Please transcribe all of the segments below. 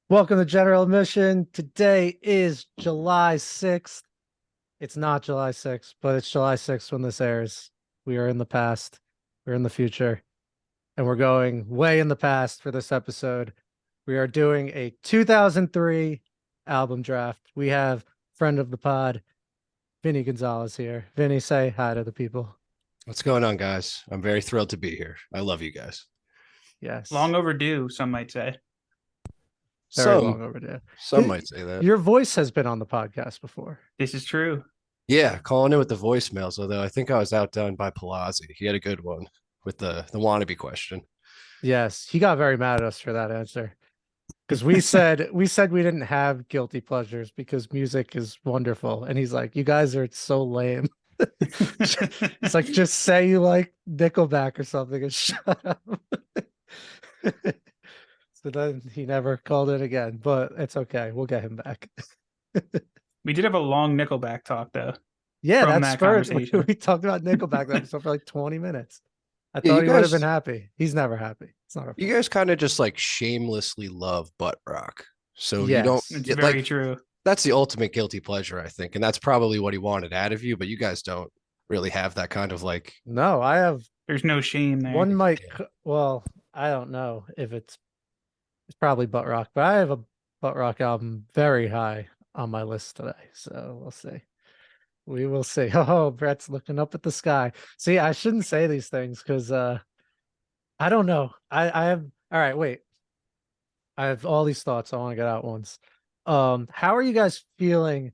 Welcome to General Admission. Today is July 6th. It's not July 6th, but it's July 6th when this airs. We are in the past, we're in the future, and we're going way in the past for this episode. We are doing a 2003 album draft. We have friend of the pod, Vinny Gonzalez here. Vinny, say hi to the people. What's going on, guys? I'm very thrilled to be here. I love you guys. Yes. Long overdue, some might say. Very long overdue. Some might say that. Your voice has been on the podcast before. This is true. Yeah, calling in with the voicemails, although I think I was outdone by Palazzi. He had a good one with the wannabe question. Yes, he got very mad at us for that answer. Because we said we didn't have guilty pleasures because music is wonderful. And he's like, you guys are so lame. It's like, just say you like Nickelback or something and shut up. So then he never called in again, but it's okay. We'll get him back. We did have a long Nickelback talk, though. Yeah, From that's that first. conversation. We talked about Nickelback that episode for like 20 minutes. I Yeah, thought you he would have guys- been happy. He's never happy. It's not our You fault. guys kind of just like shamelessly love butt rock. So you Yes. don't It's yeah, very like true. that's the ultimate guilty pleasure, I think. And that's probably what he wanted out of you, but you guys don't really have that kind of like No, I have There's no shame there. one mic. Yeah. Well, I don't know if it's probably butt rock, but I have a butt rock album very high on my list today. So we'll see. We will see. Oh, Brett's looking up at the sky. See, I shouldn't say these things because I don't know. I have all right, wait. I have all these thoughts I want to get out once. How are you guys feeling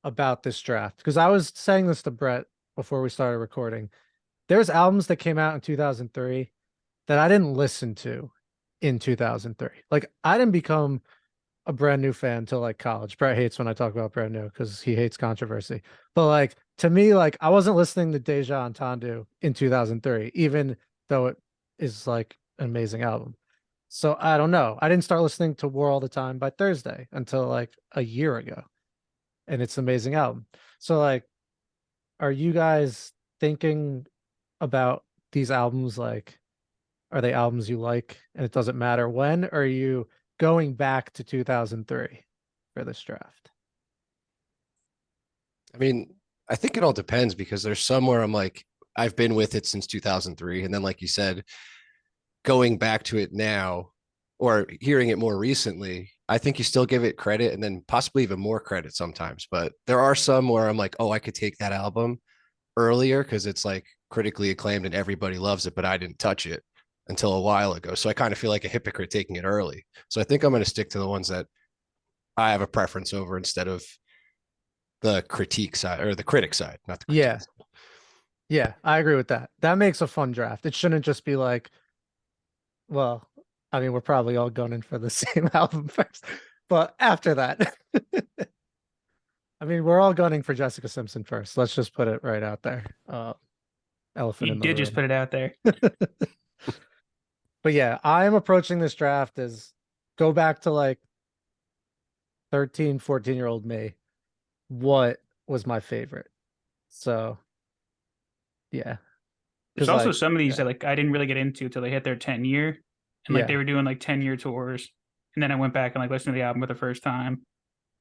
about this draft? Because I was saying this to Brett before we started recording. There's albums that came out in 2003 that I didn't listen to in 2003. Like I didn't become a brand new fan until like college. Brett hates when I talk about brand new because he hates controversy. But like to me, like I wasn't listening to Deja Entendu in 2003, even though it is like an amazing album. So I don't know. I didn't start listening to War All the Time by Thursday until like a year ago. And it's an amazing album. So like, are you guys thinking about these albums like are they albums you like and it doesn't matter when? Or are you going back to 2003 for this draft? I mean, I think it all depends because there's somewhere I'm like, I've been with it since 2003. And then, like you said, going back to it now or hearing it more recently, I think you still give it credit and then possibly even more credit sometimes. But there are some where I'm like, oh, I could take that album earlier because it's like critically acclaimed and everybody loves it, but I didn't touch it until a while ago. So I kind of feel like a hypocrite taking it early. So I think I'm going to stick to the ones that I have a preference over instead of the critique side or the critic side, not the critique. Yeah. Yeah, I agree with that. That makes a fun draft. It shouldn't just be like, well, I mean, we're probably all gunning for the same album first, but after that, I mean, we're all gunning for Jessica Simpson first. Let's just put it right out there. Elephant You in the did just room. put it out there. But yeah, I'm approaching this draft as go back to like 13, 14-year-old me. What was my favorite? So yeah. There's 'Cause, also like, some of these yeah. that like I didn't really get into until they hit their 10-year. And like Yeah. they were doing like 10-year tours. And then I went back and like listened to the album for the first time.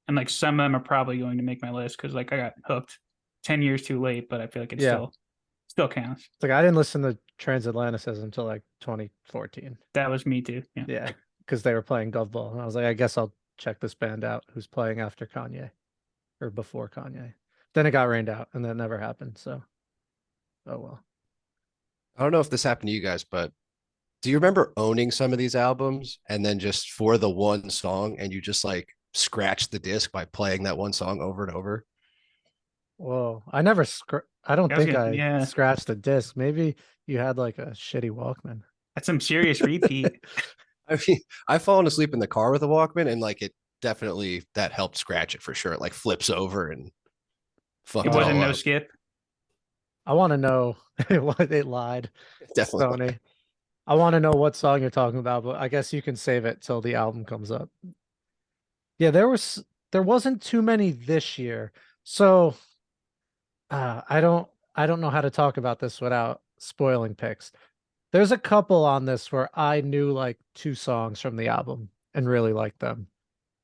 And like some of them are probably going to make my list because like I got hooked 10 years too late, but I feel like it Yeah. still counts. It's like I didn't listen to Transatlanticism until like 2014. That was me too. Yeah. Yeah, because they were playing Gov Ball. And I was like, I guess I'll check this band out who's playing after Kanye or before Kanye. Then it got rained out and that never happened. So, oh well. I don't know if this happened to you guys, but do you remember owning some of these albums and then just for the one song and you just like scratch the disc by playing that one song over and over? Whoa, I never, I don't think I yeah. scratched the disc. Maybe you had like a shitty Walkman. That's some serious repeat. I mean, I've fallen asleep in the car with a Walkman and like it definitely that helped scratch it for sure. It like flips over and fuck It it wasn't all no up. skip. I want to know what it lied, Definitely. Sony. I want to know what song you're talking about, but I guess you can save it till the album comes up. Yeah, there wasn't too many this year. So I don't know how to talk about this without spoiling picks. There's a couple on this where I knew like 2 songs from the album and really liked them.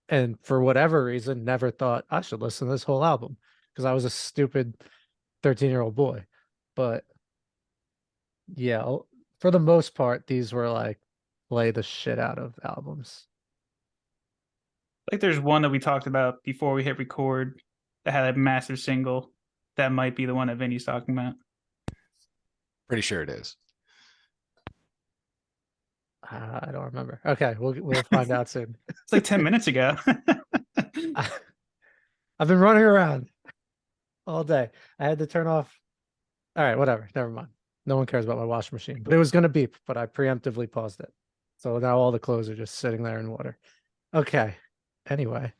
And for whatever reason, never thought I should listen to this whole album because I was a stupid 13-year-old boy. But yeah, for the most part, these were like play the shit out of albums. Like there's one that we talked about before we hit record that had a massive single. That might be the one that Vinny's talking about. Pretty sure it is. I don't remember. Okay, we'll find out soon. It's like 10 minutes ago. I've been running around all day. I had to turn off. All right, whatever. Never mind. No one cares about my washing machine, but it was gonna beep, but I preemptively paused it. So now all the clothes are just sitting there in water. Okay. Anyway.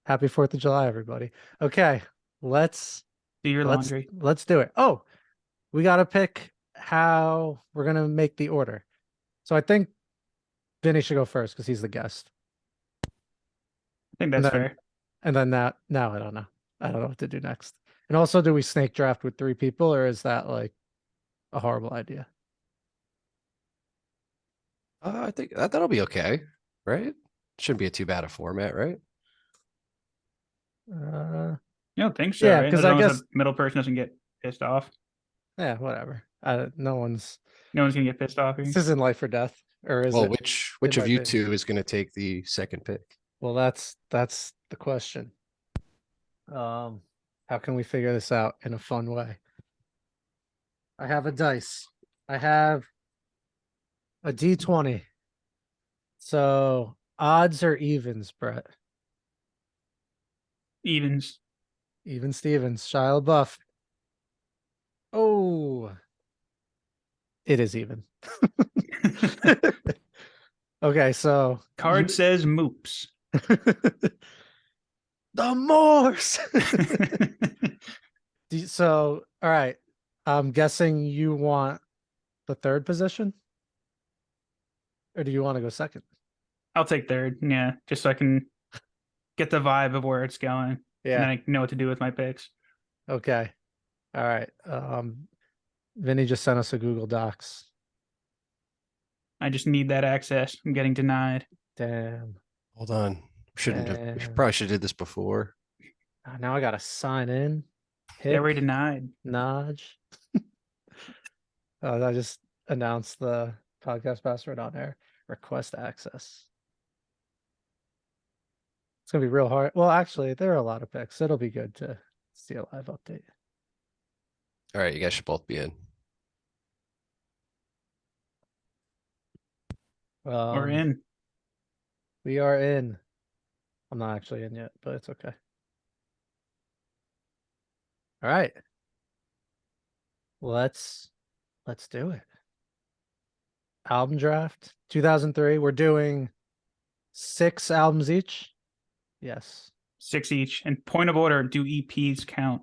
Happy 4th of July, everybody. Okay, let's Do your laundry. let's do it. Oh, we gotta pick how we're gonna make the order. So I think Vinny should go first because he's the guest. I think that's then- fair. And then now I don't know. I don't know what to do next. And also, do we snake draft with 3 people, or is that like a horrible idea? I think that'll be okay, right? Shouldn't be a too bad a format, right? You don't think so, Yeah, right? 'cause As I long as guess- the middle person doesn't get pissed off. Yeah, whatever. No one's. No one's gonna get pissed off. This isn't life or death, or is Well, it? which It of might you be. two is going to take the second pick? Well, that's the question. How can we figure this out in a fun way? I have a dice. I have a D20. So odds or evens, Brett? Evens. Even Stevens, Shia LaBeouf. Oh, it is even. Okay, so Card says moops. the Morse. So, all right. I'm guessing you want the 3rd position, or do you want to go second? I'll take third. Yeah, just so I can get the vibe of where it's going. And then Yeah. I know what to do with my picks. Okay. All right. Vinny just sent us a Google Docs. I just need that access. I'm getting denied. Damn. Hold on. Shouldn't have. We Damn. probably should have did this before. Now I gotta sign in. They already Hit denied. Naj. I just announced the podcast password on air. Request access. It's gonna be real hard. Well, actually, there are a lot of picks. It'll be good to see a live update. All right, you guys should both be in. We're in. We are in. I'm not actually in yet, but it's okay. All right. Let's do it. Album draft 2003. We're doing 6 albums each. Yes. 6 each. And point of order, do EPs count?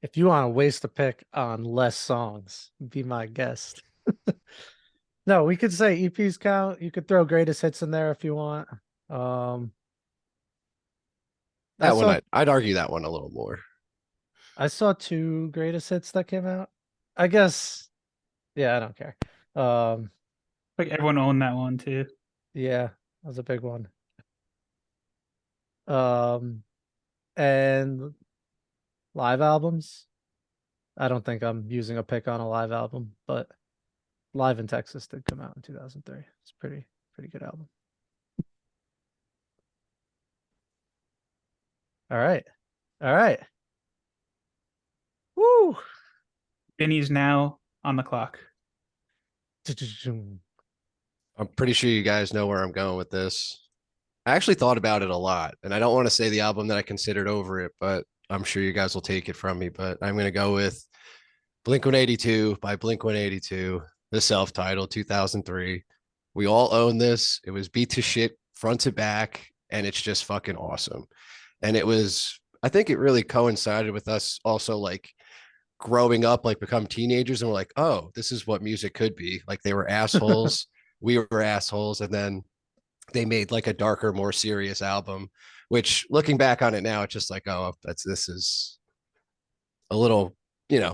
If you want to waste a pick on less songs, be my guest. No, we could say EPs count. You could throw greatest hits in there if you want. I That one, saw I'd argue that one a little more. I saw 2 greatest hits that came out. I guess, yeah, I don't care. Like everyone owned that one too. Yeah, that was a big one. And live albums. I don't think I'm using a pick on a live album, but Live in Texas did come out in 2003. It's pretty good album. All right. All right. Woo. Vinny's now on the clock. I'm pretty sure you guys know where I'm going with this. I actually thought about it a lot, and I don't want to say the album that I considered over it, but I'm sure you guys will take it from me. But I'm going to go with Blink 182 by Blink 182, the self titled 2003. We all own this. It was beat to shit front to back, and it's just fucking awesome. And it was, I think it really coincided with us also like growing up, like become teenagers, and we're like, oh, this is what music could be. Like they were assholes, we were assholes, and then they made like a darker, more serious album. Which, looking back on it now, it's just like, oh, this is a little,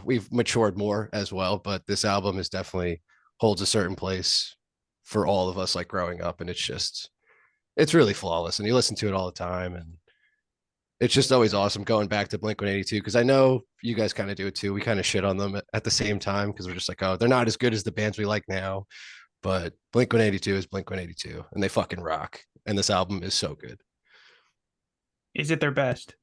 we've matured more as well, but this album is definitely holds a certain place for all of us like growing up. And it's really flawless. And you listen to it all the time. And it's just always awesome going back to Blink 182 because I know you guys kind of do it too. We kind of shit on them at the same time because we're just like, oh, they're not as good as the bands we like now. But Blink 182 is Blink 182 and they fucking rock. And this album is so good. Is it their best?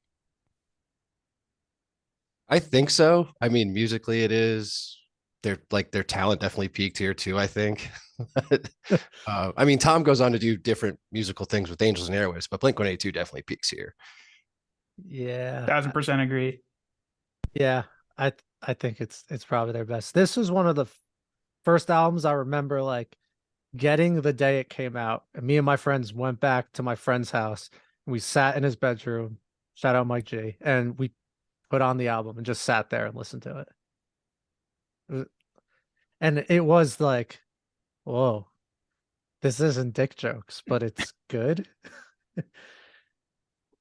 I think so. I mean, musically, it is. Their talent definitely peaked here too. I think. I mean, Tom goes on to do different musical things with Angels and Airwaves, but Blink 182 definitely peaks here. Yeah. 1000% agree. Yeah. I think it's probably their best. This was one of the first albums I remember like getting the day it came out. And me and my friends went back to my friend's house and we sat in his bedroom. Shout out Mike G. And we put on the album and just sat there and listened to it. And it was like, whoa, this isn't dick jokes, but it's good.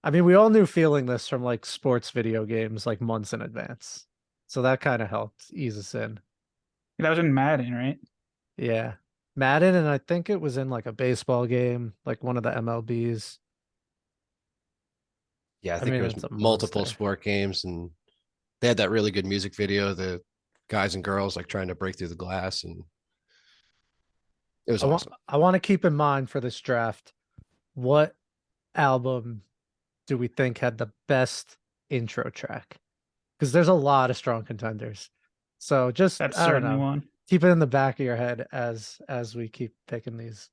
I mean, we all knew feeling this from like sports video games like months in advance. So that kind of helped ease us in. That was in Madden, right? Yeah. Madden, and I think it was in like a baseball game, like one of the MLBs. Yeah, I I think mean, there was it's a multiple monster. sport games, and they had that really good music video. The guys and girls like trying to break through the glass, and it was awesome. I want to keep in mind for this draft, what album do we think had the best intro track? Because there's a lot of strong contenders. So just That's I don't certainly know. one. Keep it in the back of your head as we keep picking these.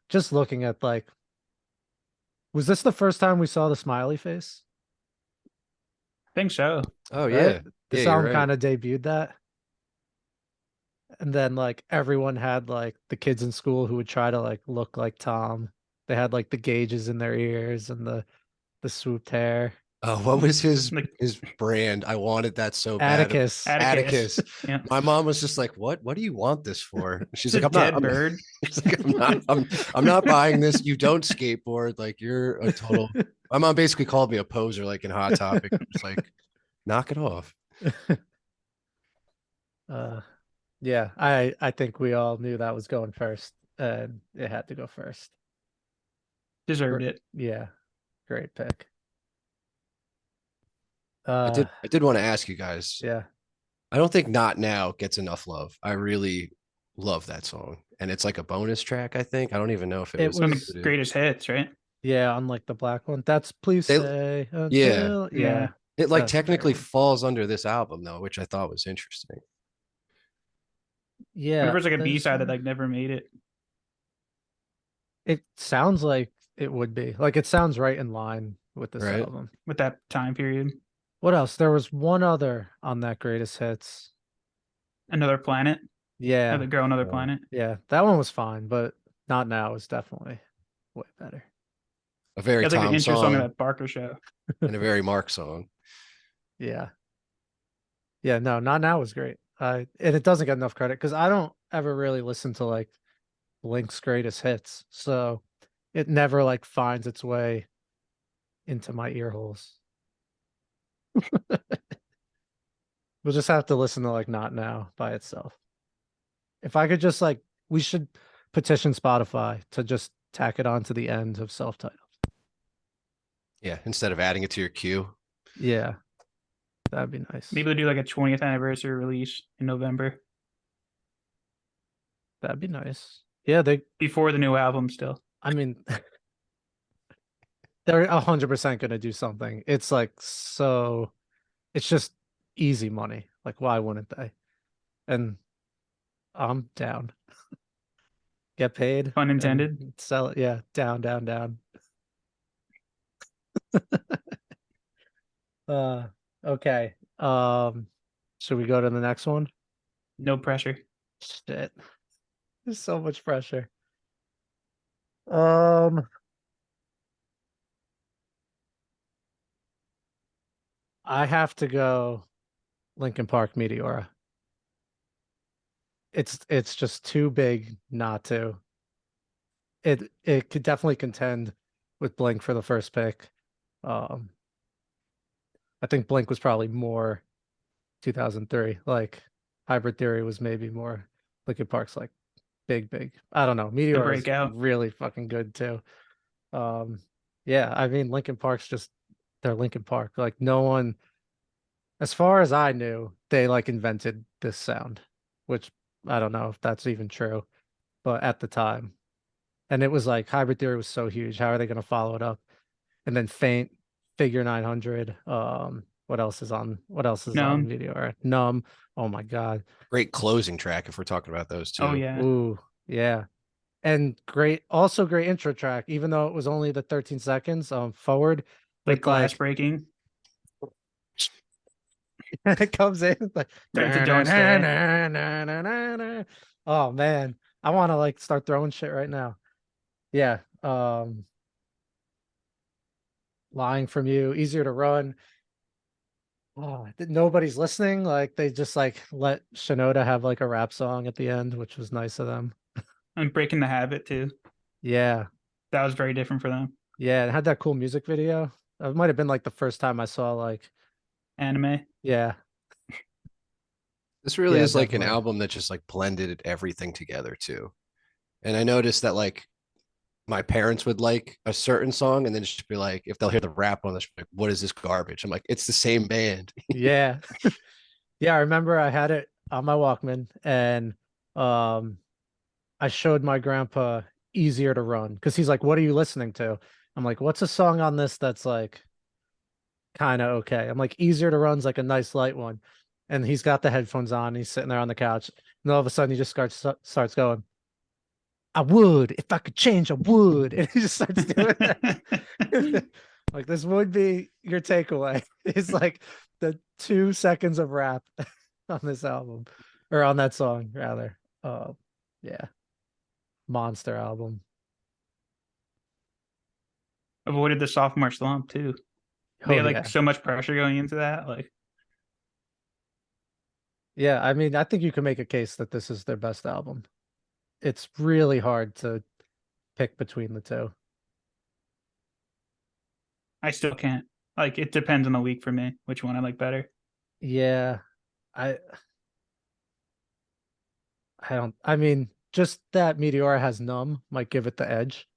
Just looking at like, was this the first time we saw the smiley face? I think so. Oh Right? yeah, yeah, This you're album right. kind of debuted that. And then like everyone had like the kids in school who would try to like look like Tom. They had like the gauges in their ears and the swooped hair. Oh, what was his Like his brand? I wanted that so bad. Atticus. Atticus. Atticus. Yeah. My mom was just like, "What? What do you want this for?" She's It's like, a "I'm not. dead bird. She's like, I'm not buying this. You don't skateboard. Like you're a total." My mom basically called me a poser, like in Hot Topic. It's like, knock it off. uh yeah, I think we all knew that was going first and it had to go first. Deserved it. Yeah, great pick. I Uh did want to ask you guys. yeah. I don't think Not Now gets enough love. I really love that song. And it's like a bonus track, I think. I don't even know if it It was It's one of the was included. greatest hits, right? yeah, unlike the black one. That's please They say yeah. until Yeah. yeah. It like That's a great technically one. falls under this album though, which I thought was interesting. What if Yeah, there's like a B there's side that like never made it? it sounds like it would be. Like it sounds right in line with this Right. album. With that time period? What else? There was one other on that greatest hits. Another Planet? Yeah. Another Girl, Another Planet? Yeah. That one was fine, but Not Now is definitely way better. A very That's like the Tom intro song of song that Barker show. and a very Mark song. Yeah. Yeah, no, Not Now was great. And it doesn't get enough credit because I don't ever really listen to like Blink's greatest hits. So it never like finds its way into my ear holes. We'll just have to listen to like Not Now by itself. If I could just like, we should petition Spotify to just tack it on to the end of self-titled. Yeah, instead of adding it to your queue. Yeah, that'd be nice. Maybe they'll do like a 20th anniversary release in November That'd be nice. Yeah, before the new album still. I mean, they're 100% gonna do something. It's like so, it's just easy money. Like, why wouldn't they? And I'm down. Get paid. Pun intended. And sell it. Yeah, down, down, down. Uh, okay. Should we go to the next one? No pressure. Shit. There's so much pressure. Um, I have to go Lincoln Park Meteora. It's just too big not to. It could definitely contend with Blink for the first pick. Um, I think Blink was probably more 2003. Like Hybrid Theory was maybe more. Linkin Park's like big. I don't know. The Meteor is breakout. really fucking good too. Um, yeah, I mean Linkin Park's just they're Linkin Park. Like no one, as far as I knew, they like invented this sound, which I don't know if that's even true, but at the time, and it was like Hybrid Theory was so huge. How are they going to follow it up? And then Faint, Figure 900. What else is on? What else is on No. Meteor? Numb. Oh my God. Great closing track if we're talking about those Oh two. yeah. Ooh, yeah. And great, also great intro track, even though it was only the 13 seconds forward Like with glass like breaking. it comes in like Right to Don't Stay. oh man, I want to like start throwing shit right now. Yeah. Lying from You, Easier to Run. Oh, nobody's listening. Like they just like let Shinoda have like a rap song at the end, which was nice of them. And Breaking the Habit too. Yeah. That was very different for them. Yeah. It had that cool music video. It might have been like the first time I saw like, Anime. yeah, This really yeah, is like an definitely. album that just like blended everything together too. And I noticed that like my parents would like a certain song and then just be like, if they'll hear the rap on this, like, what is this garbage? I'm like, it's the same band. Yeah. Yeah, I remember I had it on my Walkman and um I showed my grandpa Easier to Run because he's like, "What are you listening to?" I'm like, "What's a song on this that's like kind of okay?" I'm like, "Easier to Run's like a nice light one." And he's got the headphones on, he's sitting there on the couch, and all of a sudden he just starts going, "I would if I could change, I would." And he just starts doing that. Like this would be your takeaway. It's like the 2 seconds of rap on this album or on that song rather. Yeah, monster album. Avoided the sophomore slump too. They Oh had like yeah. so much pressure going into that. Like Yeah, I mean, I think you can make a case that this is their best album. It's really hard to pick between the two. I still can't. Like it depends on the week for me, which one I like better. Yeah, I I don't I mean, just that Meteora has Numb might give it the edge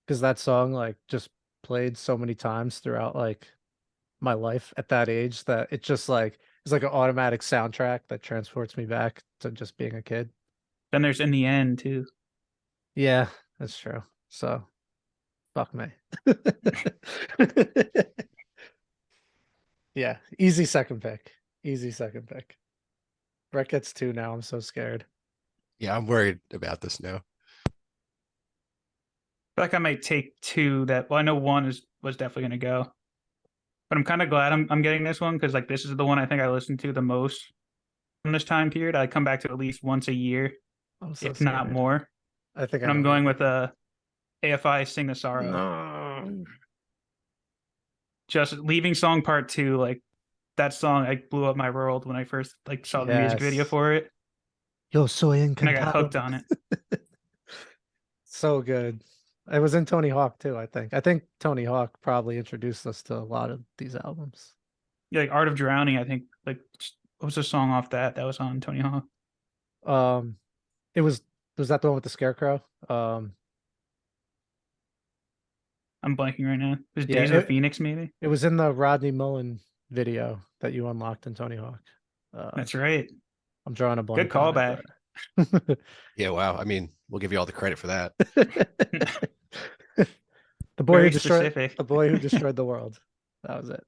because that song like just played so many times throughout like my life at that age that it just like it's like an automatic soundtrack that transports me back to just being a kid. Then there's In the End too. Yeah, that's true. So fuck me. Yeah, easy second pick. Easy second pick. Brett gets two now. I'm so scared. Yeah, I'm worried about this now. I feel like I might take two that well, I know one is was definitely gonna go. But I'm kind of glad I'm getting this one because like this is the one I think I listen to the most from this time period. I come back to at least once a year, I'm so if not scared. more. I think I And I'm know what you're going with picking. AFI Sing the Sorrow. No. Just leaving song part two, like that song like blew up my world when I first like saw the music video Yes. for it. Yo soy And I got hooked encantado. on it. So good. It was in Tony Hawk too, I think. I think Tony Hawk probably introduced us to a lot of these albums. Yeah, like Art of Drowning, I think like what was the song off that that was on Tony Hawk? Um, it was that the one with the scarecrow? I'm blanking right now. It was Yeah, Days of the Phoenix, maybe? it was in the Rodney Mullen video that you unlocked in Tony Hawk. Uh, That's right. I'm drawing a Good blank on it, callback. but Yeah, wow. I mean, we'll give you all the credit for that. the boy who Very destroyed specific. the boy who destroyed the world. That was it.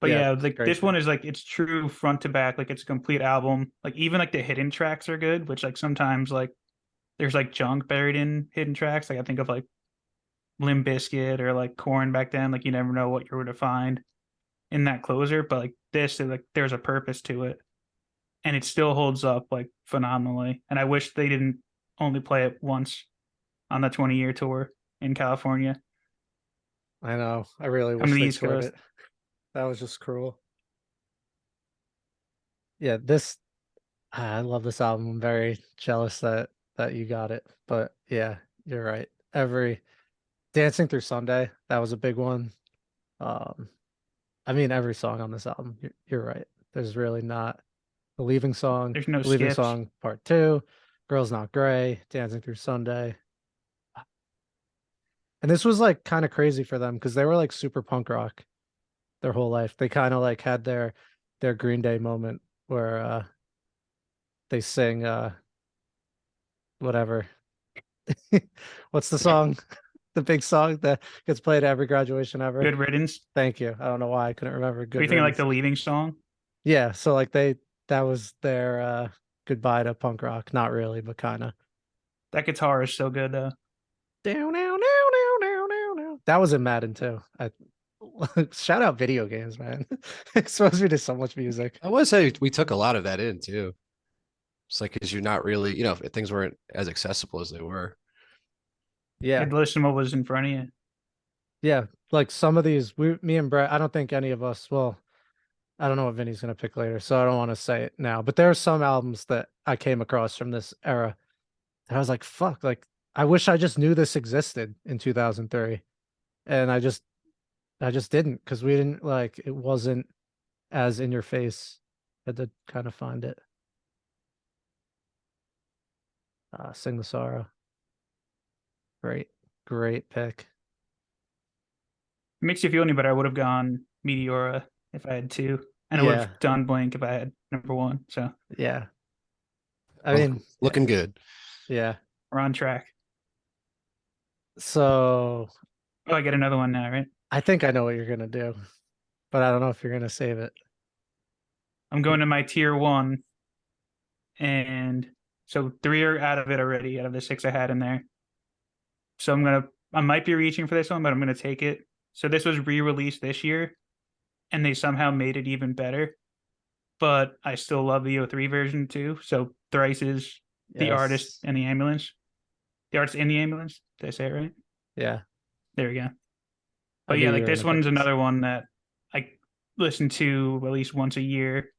But Yeah, yeah, it's a like great this one pick. is like it's true front to back, like it's a complete album. Like even like the hidden tracks are good, which like sometimes like there's like junk buried in hidden tracks. Like I think of like Limp Bizkit or like Corn back then. Like you never know what you're going to find in that closer. But like this is like there's a purpose to it, and it still holds up like phenomenally. And I wish they didn't only play it once on the 20-year tour in California. I know. I really Come to wish the they East toured Coast. it. That was just cruel. Yeah, this I love this album. I'm very jealous that you got it. But yeah, you're right. Every Dancing Through Sunday, that was a big one. I mean, every song on this album, you're right. There's really not the Leaving Song, There's no the Leaving skips. Song Part 2, Girls Not Gray, Dancing Through Sunday. And this was like kind of crazy for them because they were like super punk rock their whole life. They kind of like had their Green Day moment where they sing whatever. What's the song? The big song that gets played at every graduation ever. Good riddance. Thank you. I don't know why I couldn't remember. Are Good you thinking like riddance. the leaving song? Yeah, so like that was their goodbye to punk rock. Not really, but kind of. That guitar is so good though. Down, down, down, down, down, down, down. That was in Madden too. Shout out video games, man. Exposed me to so much music. I would say we took a lot of that in too. It's like because you're not really, things weren't as accessible as they were. You Yeah, had to listen to what was in front of you. yeah. Like some of these, me and Brett. I don't think any of us. Well, I don't know what Vinny's gonna pick later, so I don't want to say it now. But there are some albums that I came across from this era that I was like, "Fuck!" Like I wish I just knew this existed in 2003, and I just didn't because we didn't like it wasn't as in your face. Had to kind of find it. Sing the Sorrow. Great, great pick. It makes you feel any better. I would have gone Meteora if I had two, and I would Yeah, have done Blink if I had number one. So yeah. I Well, mean, looking good. yeah. we're on track. So Oh, I get another one now, right? I think I know what you're gonna do, but I don't know if you're gonna save it. I'm going to my tier one, and so three are out of it already, out of the six I had in there. So I might be reaching for this one, but I'm gonna take it. So this was re-released this year, and they somehow made it even better. But I still love the O3 version too. So Thrice is the artist Yes. and the ambulance. The artist in the ambulance. Did I say it right? Yeah. There we go. I But knew yeah, you like were this gonna pick one's this. another one that I listen to at least once a year,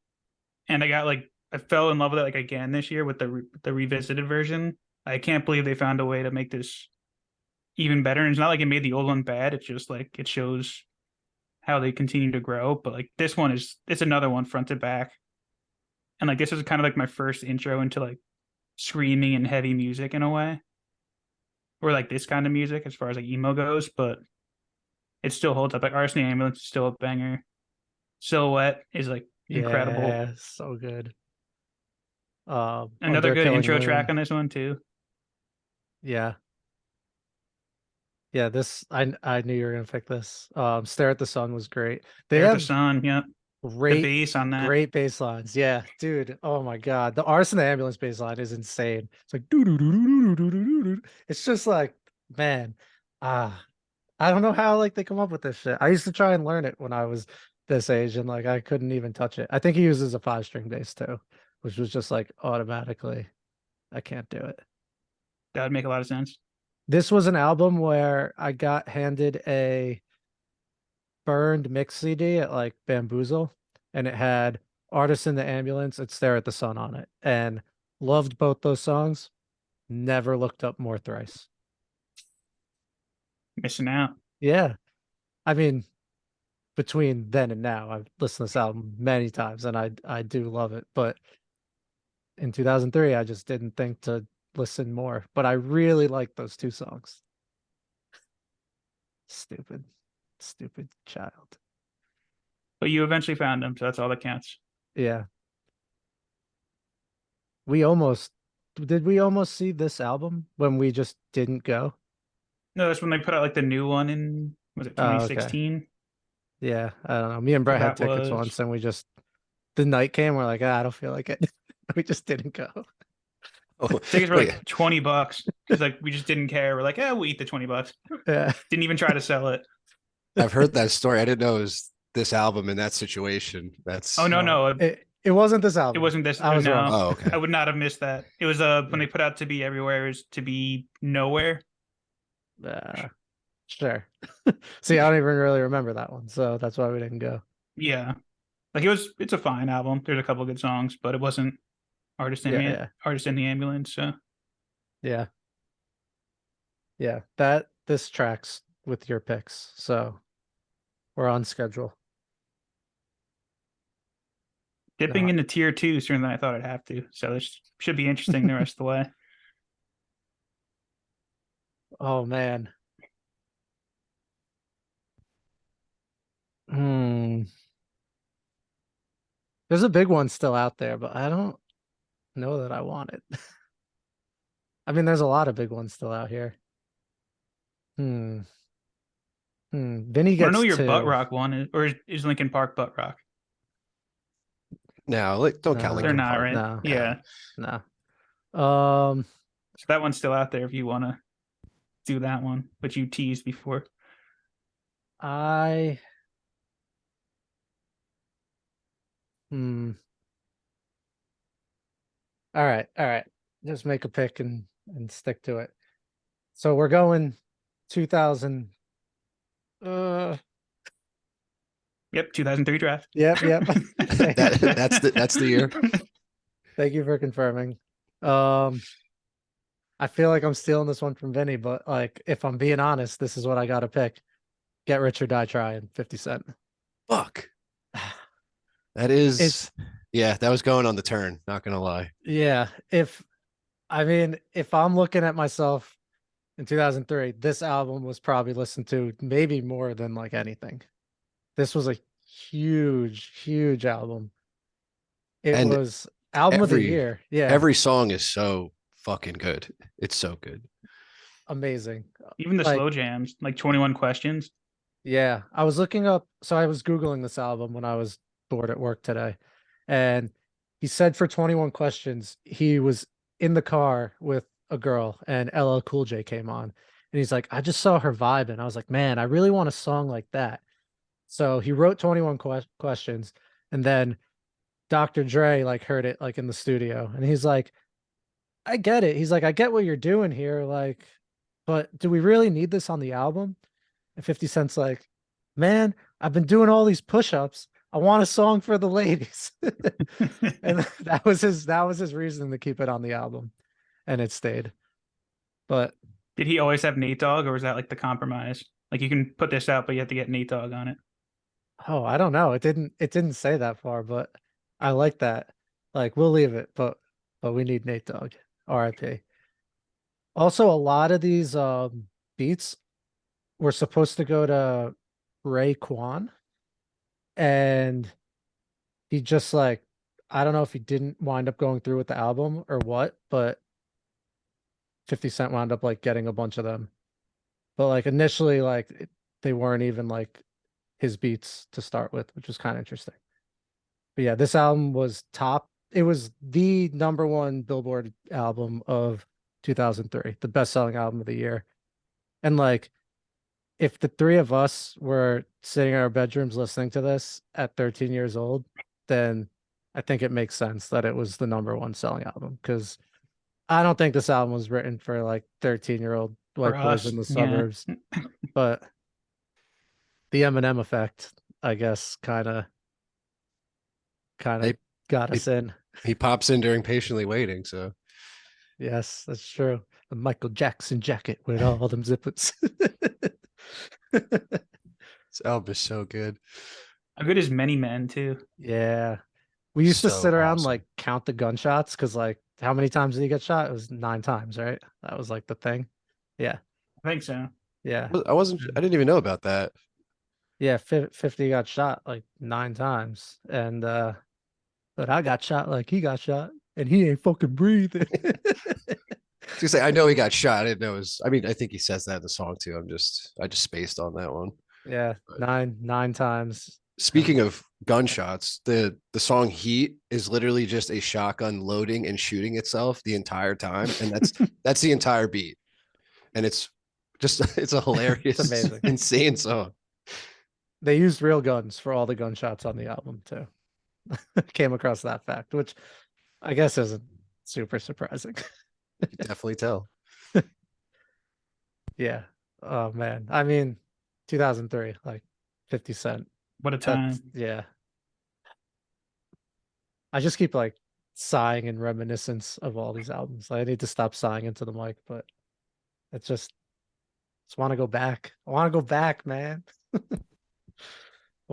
and I fell in love with it like again this year with the revisited version. I can't believe they found a way to make this even better. And it's not like it made the old one bad. It's just like it shows how they continue to grow. But like this one it's another one front to back, and like this is kind of like my first intro into like screaming and heavy music in a way, or like this kind of music as far as like emo goes. But it still holds up. Like Arson the Ambulance is still a banger. Silhouette is like incredible. Yeah, so good. Another Under a good Killing intro track Moon. on this one too. Yeah. Yeah, I knew you were gonna pick this. Stare at the Sun was great. They There at the have Sun. Yep. The great, bass on that. great bass lines. Yeah, dude. Oh my god. The Arson the Ambulance bass line is insane. It's like doo doo doo doo doo doo doo doo. It's just like, man, ah, I don't know how like they come up with this shit. I used to try and learn it when I was this age and like I couldn't even touch it. I think he uses a 5-string bass too, which was just like automatically I can't do it. That would make a lot of sense. This was an album where I got handed a burned mix CD at like Bamboozle, and it had Artist in the Ambulance and Stare at the Sun on it, and loved both those songs. Never looked up More Thrice. Missing out. Yeah, I mean, between then and now, I've listened to this album many times, and I do love it. But in 2003, I just didn't think to listen more. But I really like those two songs. Stupid, stupid child. But you eventually found them, so that's all that counts. Yeah. We almost did we almost see this album when we just didn't go? No, that's when they put out like the new one in was it Oh, okay. 2016? Yeah, I don't know. Me and So Brett had that tickets was once and we just the night came, we're like, I don't feel like it. We just didn't go. Oh, tickets were wait, like $20 because like we just didn't care. We're like, we'll eat the $20. Yeah. Didn't even try to sell it. I've heard that story. I didn't know it was this album in that situation. Oh That's no, No. no, It wasn't this it album. wasn't this. I was wrong. No, oh, I okay. would not have missed that. It was when Yeah. they put out To Be Everywhere is To Be Nowhere. Sure. See, I don't even really remember that one, so that's why we didn't go. Yeah, like it's a fine album. There's a couple of good songs, but it wasn't Yeah, yeah, artist in the ambulance. So yeah. Yeah. That this tracks with your picks. So We're on schedule. Dipping No. into tier 2 sooner than I thought I'd have to. So this should be interesting the rest of the way. Oh man. Hmm. There's a big one still out there, but I don't know that I want it. I mean, there's a lot of big ones still out here. Hmm. Vinny I want to know gets your butt two. rock one is, or is Linkin Park butt rock? Now, like, don't count No, They're Linkin not, Park. right? no, Yeah. no. Um, So that one's still out there if you want to do that one, which you teased before. I hmm. All right, all right. Just make a pick and stick to it. So we're going 2000. Yep, 2003 draft. Yep. That's the year. Thank you for confirming. I feel like I'm stealing this one from Vinny, but like if I'm being honest, this is what I gotta pick. Get Rich or Die Trying, 50 Cent. Fuck. That is, It's yeah, that was going on the turn. Not gonna lie. yeah, if I'm looking at myself in 2003, this album was probably listened to maybe more than like anything. This was a huge album. It And was album of the every year. Yeah, every song is so fucking good. It's so good. amazing. Even the Like slow jams, like 21 Questions. yeah, I was looking up, so I was Googling this album when I was bored at work today. And he said for 21 Questions, he was in the car with a girl and LL Cool J came on. And he's like, I just saw her vibe. And I was like, man, I really want a song like that. So he wrote 21 Questions. And then Dr. Dre like heard it like in the studio. And he's like, I get it. He's like, I get what you're doing here. Like, but do we really need this on the album? And 50 Cent's like, man, I've been doing all these push-ups. I want a song for the ladies. And that was his reason to keep it on the album. And it stayed. But Did he always have Nate Dogg, or was that like the compromise? Like you can put this out, but you have to get Nate Dogg on it. oh, I don't know. It didn't say that far, but I like that. Like we'll leave it, but we need Nate Dogg. RIP. Also, a lot of these beats were supposed to go to Ray Kwan, and he just like I don't know if he didn't wind up going through with the album or what, but 50 Cent wound up like getting a bunch of them. But like initially, like they weren't even like his beats to start with, which was kind of interesting. But yeah, this album was top. It was the number one Billboard album of 2003, the best-selling album of the year. And like if the three of us were sitting in our bedrooms listening to this at 13 years old, then I think it makes sense that it was the number one selling album because I don't think this album was written for like 13-year-old For white boys us, in the yeah. suburbs, but the Eminem effect, I guess, kind of They, got he us in. he pops in during patiently waiting. So Yes, that's true. The Michael Jackson jacket with all them zippers. this album is so good. How good is Many Men too? Yeah. We used to So sit around awesome. like count the gunshots because like how many times did he get shot? It was 9 times, right? That was like the thing. Yeah. I think so. Yeah. I didn't even know about that. Yeah, 50 got shot like 9 times. And but I got shot like he got shot and he ain't fucking breathing. To say, I know he got shot. I didn't know it was. I mean, I think he says that in the song too. I just spaced on that one. Yeah, But nine times. speaking of gunshots, the song "Heat" is literally just a shotgun loading and shooting itself the entire time, and that's the entire beat. And it's just it's a It's hilarious, amazing. insane song. They used real guns for all the gunshots on the album too. Came across that fact, which I guess isn't super surprising. You can definitely tell. Yeah. Oh man. I mean, 2003, like 50 Cent. What a That's time. yeah. I just keep like sighing in reminiscence of all these albums. Like, I need to stop sighing into the mic, but it's just want to go back. I want to go back, man.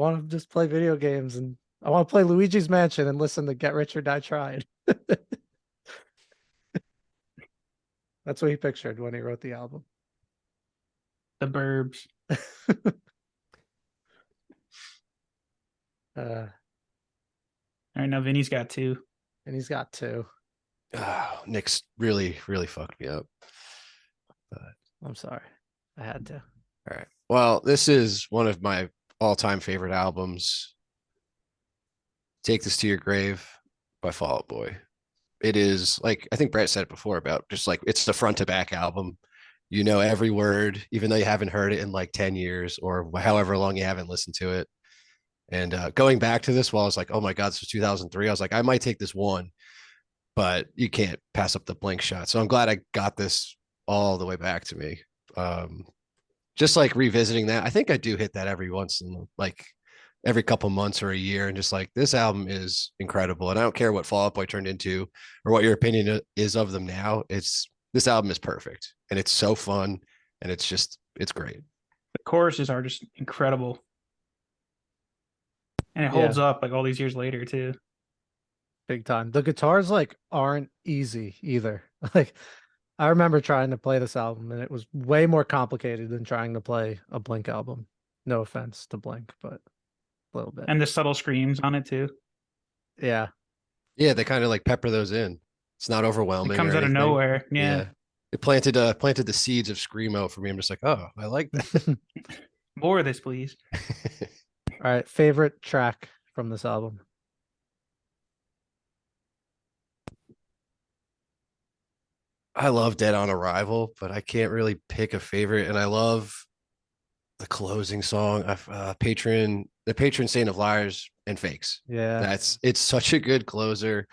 want to just play video games and I want to play Luigi's Mansion and listen to Get Rich or Die Trying. That's what he pictured when he wrote the album. The Burbs. Uh, All right, now Vinny's got two. and he's got two. Oh, Nick's really, really fucked me up. I'm sorry. I had to. All right. Well, this is one of my all-time favorite albums. Take This to Your Grave by Fall Out Boy. It is like I think Brett said it before about just like it's the front to back album. You know every word, even though you haven't heard it in like 10 years or however long you haven't listened to it. And going back to this while I was like, oh my God, this was 2003. I was like, I might take this one, but you can't pass up the blank shot. So I'm glad I got this all the way back to me. Just like revisiting that, I think I do hit that every once in like every couple months or a year, and just like this album is incredible. And I don't care what Fall Out Boy turned into or what your opinion is of them now. This album is perfect, and it's so fun, and it's great. The choruses are just incredible. And it holds up like all these years later too. Big time. The guitars like aren't easy either. Like I remember trying to play this album and it was way more complicated than trying to play a Blink album. No offense to Blink, but a little bit. And the subtle screams on it too. Yeah. Yeah, they kind of like pepper those in. It's not overwhelming. It comes or out of anything. nowhere. Yeah. It planted the seeds of screamo for me. I'm just like, oh, I like that. More of this, please. All right. Favorite track from this album? I love Dead on Arrival, but I can't really pick a favorite. And I love the closing song, the patron saint of liars and fakes. Yeah. It's such a good closer.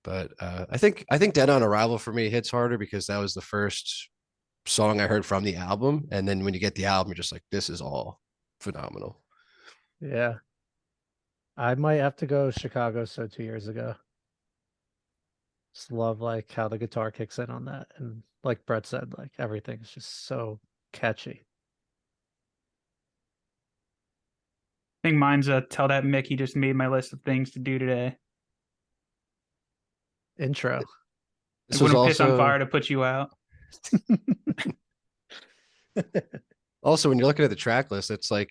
But I think Dead on Arrival for me hits harder because that was the first song I heard from the album. And then when you get the album, you're just like, this is all phenomenal. Yeah. I might have to go Chicago So 2 years ago. Just love like how the guitar kicks in on that. And like Brett said, like everything's just so catchy. I think mine's Tell That Mick He Just Made My List of Things to Do Today. Intro. This I was wouldn't piss on also fire to put you out. also when you're looking at the track list, it's like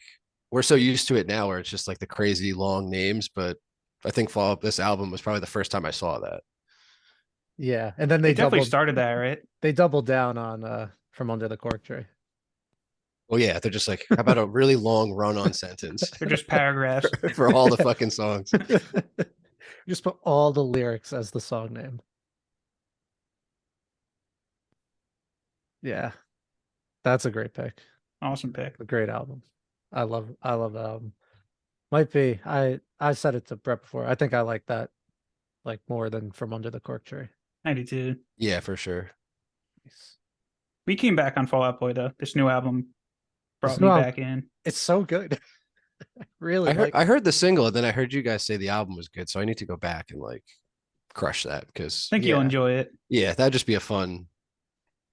we're so used to it now where it's just like the crazy long names. But I think this album was probably the first time I saw that. Yeah. And then They they definitely started that, right? They doubled down on From Under the Cork Tree. Well, yeah, they're just like, how about a really long run-on sentence They're just paragraphs. for all the fucking songs? Just put all the lyrics as the song name. Yeah. That's a great pick. Awesome pick. A great album. I love the album. Might be. I said it to Brett before. I think I like that like more than From Under the Cork Tree. 92. Yeah, for sure. Nice. We came back on Fall Out Boy though. This new album brought This me new back in. It's so good. Really, I heard the single, and then I heard you guys say the album was good, so I need to go back and like crush that because I think you'll Yeah. enjoy it. yeah, that'd just be a fun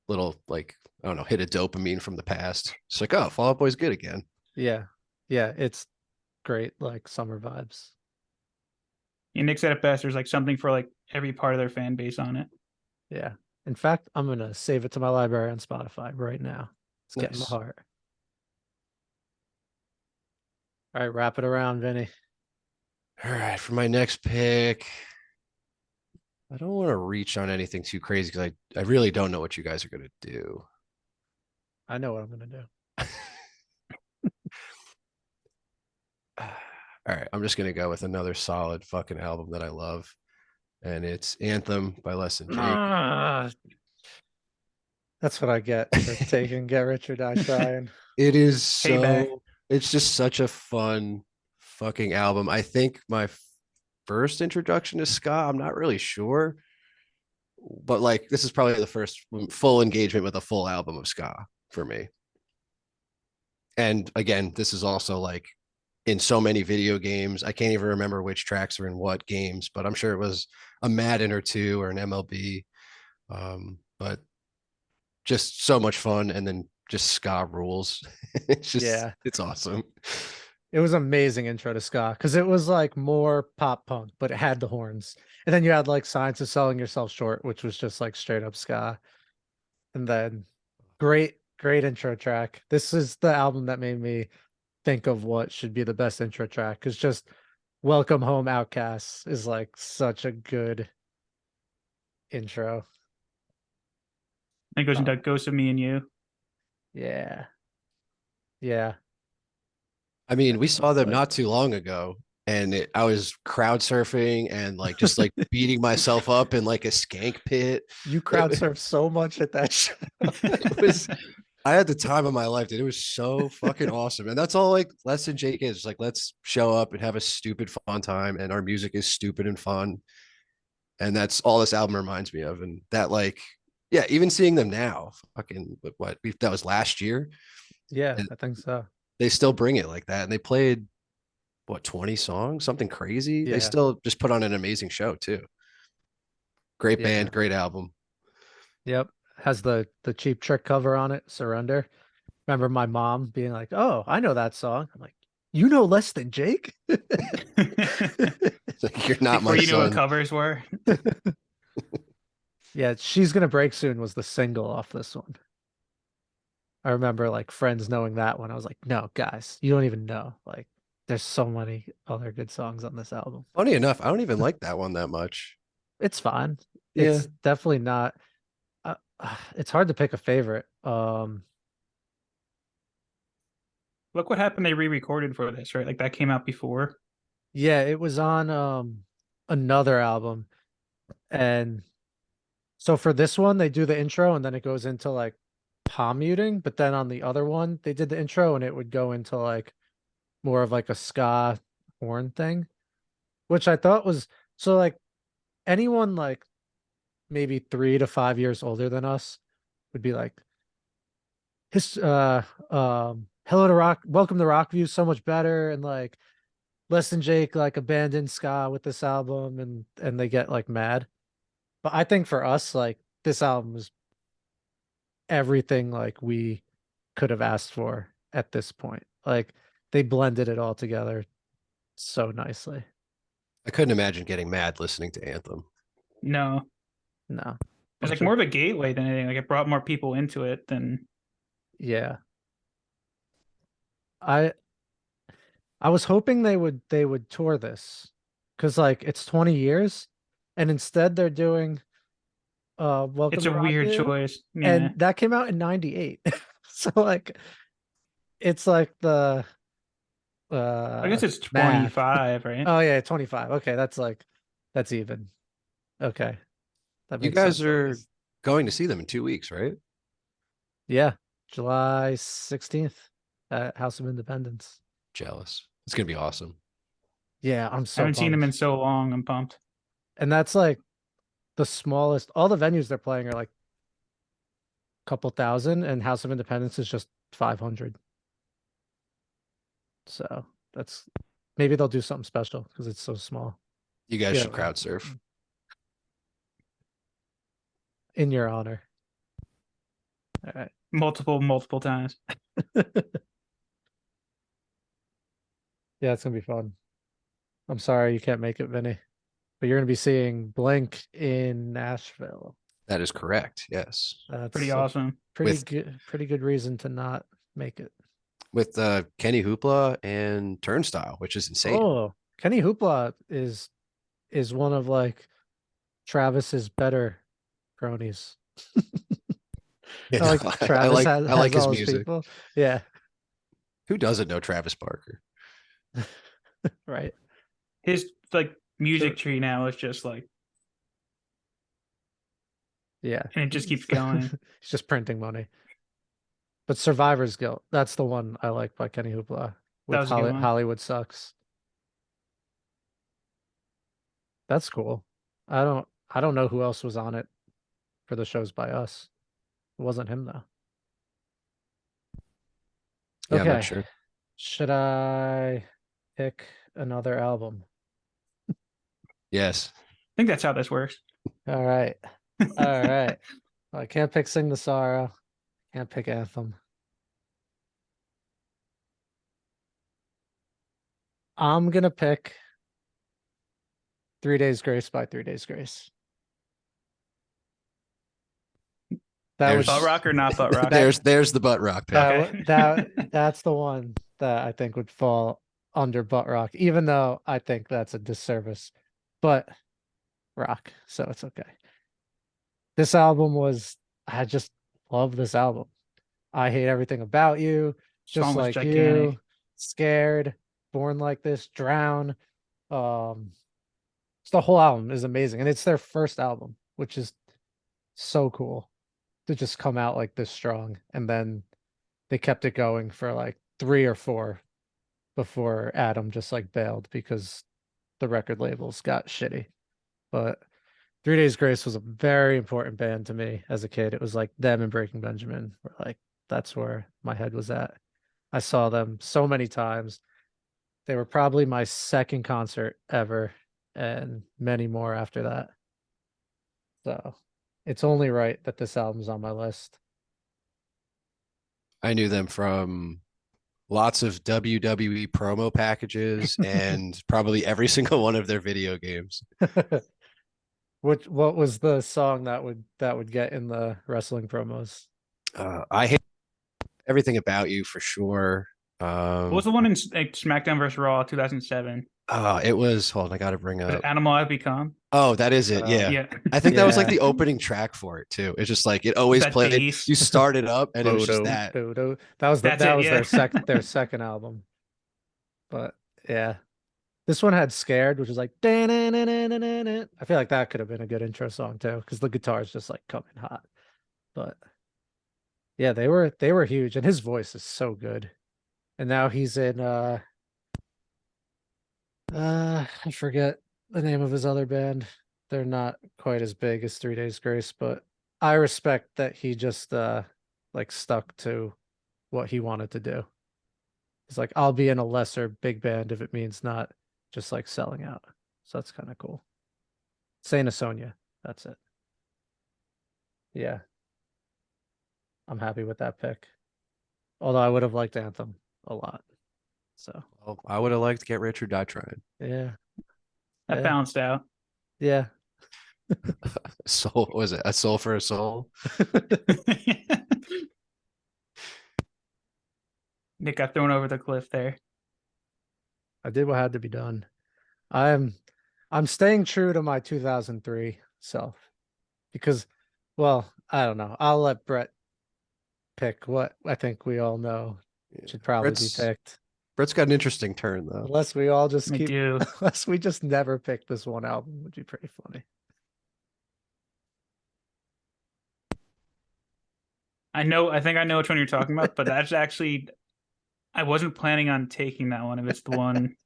little like I don't know, hit a dopamine from the past. It's like, oh, Fall Out Boy's good again. yeah, it's great. Like summer vibes. And Nick said it best. There's like something for like every part of their fan base on it. Yeah. In fact, I'm gonna save it to my library on Spotify right now. It's getting my Nice. heart. All right, wrap it around, Vinny. All right, for my next pick, I don't want to reach on anything too crazy because I really don't know what you guys are gonna do. I know what I'm gonna do. All right, I'm just gonna go with another solid fucking album that I love, and it's Anthem by Less Than Jake. Ah, that's what I get for taking Get Rich or Die Trying. It is Payback. it's just such a fun fucking album. I think my first introduction to ska, I'm not really sure, but like this is probably the first full engagement with a full album of ska for me. And again, this is also like in so many video games. I can't even remember which tracks are in what games, but I'm sure it was a Madden or two or an MLB. But just so much fun, and then just ska rules. It's just Yeah. it's awesome. It was amazing intro to ska because it was like more pop punk, but it had the horns. And then you had like Science of Selling Yourself Short, which was just like straight up ska. And then great intro track. This is the album that made me think of what should be the best intro track because just Welcome Home Outcasts is like such a good intro. And it goes Oh, into Ghost of Me and You. yeah. Yeah. I mean, we saw It's them like not too long ago, and I was crowd surfing and like just like beating myself up in like a skank pit. you It, crowd surf so much at that show. it was I had the time of my life, dude. It was so fucking awesome. And that's all like Less Than Jake is. Like, let's show up and have a stupid fun time. And our music is stupid and fun. And that's all this album reminds me of. And that, like, yeah, even seeing them now, fucking that was last year. Yeah, And I think so. they still bring it like that. And they played what, 20 songs, something crazy. They Yeah. still just put on an amazing show too. Great Yeah. band, great album. Yep. Has the Cheap Trick cover on it, Surrender. Remember my mom being like, "Oh, I know that song." I'm like, "You know Less Than Jake?" Like, you're not Before my you knew what son. covers were. Yeah, She's Gonna Break Soon was the single off this one. I remember like friends knowing that one. I was like, "No, guys, you don't even know. Like, there's so many other good songs on this album. Funny enough, I don't even like that one that much. It's fine. Yeah. It's definitely not. It's hard to pick a favorite. Look what happened. They re-recorded for this, right? Like that came out before. Yeah, it was on another album, and so for this one they do the intro and then it goes into like palm muting, but then on the other one they did the intro and it would go into like more of like a ska horn thing, which I thought was so like anyone like maybe 3 to 5 years older than us would be like his Hello to Rock, Welcome to Rockview so much better, and like Less Than Jake like abandoned ska with this album, and they get like mad. But I think for us, like this album is everything like we could have asked for at this point. Like they blended it all together so nicely. I couldn't imagine getting mad listening to Anthem. No, No. it's like Bunch of more of a gateway than anything. Like it brought more people into it than yeah. I I was hoping they would tour this because like it's 20 years and instead they're doing Welcome it's to a weird Rockview, choice. Yeah. and that came out in 98. So like it's like the I guess it's math. 25, right? Oh yeah, 25. Okay, that's like that's even. Okay. That You makes guys sense at are least. going to see them in 2 weeks, right? Yeah. July 16th at House of Independence. Jealous. It's gonna be awesome. Yeah, I'm I so haven't seen them in pumped. so long. I'm pumped. And that's like the smallest, all the venues they're playing are like a couple thousand, and House of Independence is just 500. So that's maybe they'll do something special because it's so small. You guys Yeah, should crowd surf. in your honor. All right. Multiple times. Yeah, it's gonna be fun. I'm sorry you can't make it, Vinny, but you're gonna be seeing Blink in Nashville. That is correct. Yes. Pretty That's a awesome. With pretty good reason to not make it. Kenny Hoopla and Turnstile, which is insane. Oh, Kenny Hoopla is one of like Travis's better cronies. You I know, like Travis has I like his all his music. people. Yeah, Who doesn't know Travis Barker? right. His like music So tree now is just like, yeah, and it just keeps going. he's just printing money. But Survivor's Guilt, that's the one I like by Kenny Hoopla That with was a good one. Hollywood Sucks. That's cool. I don't know who else was on it for the shows by us. It wasn't him though. Yeah, I'm not Okay. sure. Should I pick another album? Yes. I think that's how this works. All right. All right. Well, I can't pick Sing the Sorrow. Can't pick Anthem. I'm gonna pick 3 Days Grace by 3 Days Grace. That There's Butt would rock or not butt rock? there's the butt rock pick. Okay. that's the one that I think would fall under butt rock, even though I think that's a disservice. But rock, so it's okay. This album was I just love this album. I Hate Everything About You, Just Song was Like gigantic. You, Scared, Born Like This, Drown. Um, the whole album is amazing, and it's their first album, which is so cool to just come out like this strong. And then they kept it going for like 3 or 4 before Adam just like bailed because the record labels got shitty. But 3 Days Grace was a very important band to me as a kid. It was like them and Breaking Benjamin were like that's where my head was at. I saw them so many times. They were probably my second concert ever, and many more after that. So it's only right that this album's on my list. I knew them from lots of WWE promo packages and probably every single one of their video games. What was the song that would get in the wrestling promos? I hate everything about you for sure. What was the one in like SmackDown vs. Raw 2007? It was hold on, I gotta bring Was up. it Animal I've Become? Oh, that is it. Yeah. Yeah. I think that was like Yeah. the opening track for it too. It's just like it always That played. bass. You start it up and it was just Dodo, that. dodo. That's That it. was Yeah. their second album. But yeah. This one had Scared, which was like "Da-na-na-na-na-na-na." I feel like that could have been a good intro song too, because the guitar is just like coming hot. But yeah, they were huge, and his voice is so good. And now he's in I forget the name of his other band. They're not quite as big as 3 Days Grace, but I respect that he just like stuck to what he wanted to do. He's like, I'll be in a lesser big band if it means not just like selling out. So that's kind of cool. Saint Asonia. That's it. Yeah. I'm happy with that pick. Although I would have liked Anthem a lot. So Well, I would have liked to Get Rich or Die Trying. yeah. That Yeah. balanced out. Yeah. Soul was it a soul for a soul? Nick got thrown over the cliff there. I did what had to be done. I'm I'm staying true to my 2003 self because, well, I don't know. I'll let Brett pick what I think we all know Yeah. should probably be picked. Brett's got an interesting turn though. Unless we all just I keep, do. unless we just never pick this one album, would be pretty funny. I think I know which one you're talking about, but that's actually I wasn't planning on taking that one if it's the one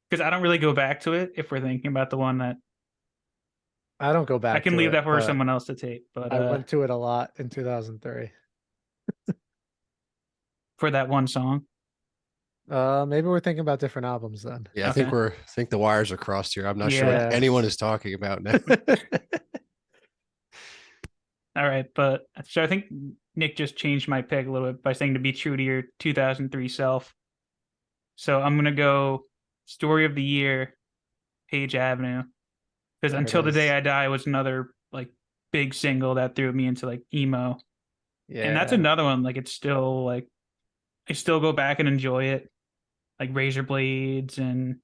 because I don't really go back to it if we're thinking about the one that I don't go I back can to leave it, that for but someone else to take. But I went to it a lot in 2003. for that one song, Maybe we're thinking about different albums then. Yeah, Okay. I think the wires are crossed here. I'm not sure Yeah. what anyone is talking about now. all right. But so I think Nick just changed my pick a little bit by saying to be true to your 2003 self. So I'm gonna go Story of the Year, Page Avenue, because There it Until the Day is. I Die was another like big single that threw me into like emo, and that's Yeah. another one like it's still like I still go back and enjoy it, like Razor Blades, and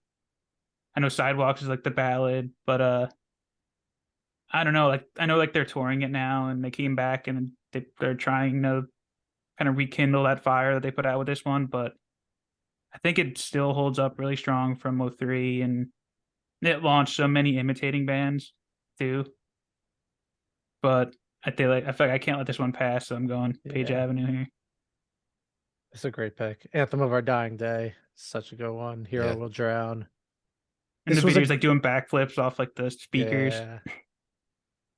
I know Sidewalks is like the ballad, but I don't know, like I know like they're touring it now and they came back and they're trying to kind of rekindle that fire that they put out with this one, but I think it still holds up really strong from '03, and it launched so many imitating bands too. But I feel like I can't let this one pass, so I'm going Page Yeah. Avenue here. It's a great pick. Anthem of Our Dying Day. Such a good one. Hero Yeah. Will Drown. And This the was a video's like doing backflips off like the speakers. yeah.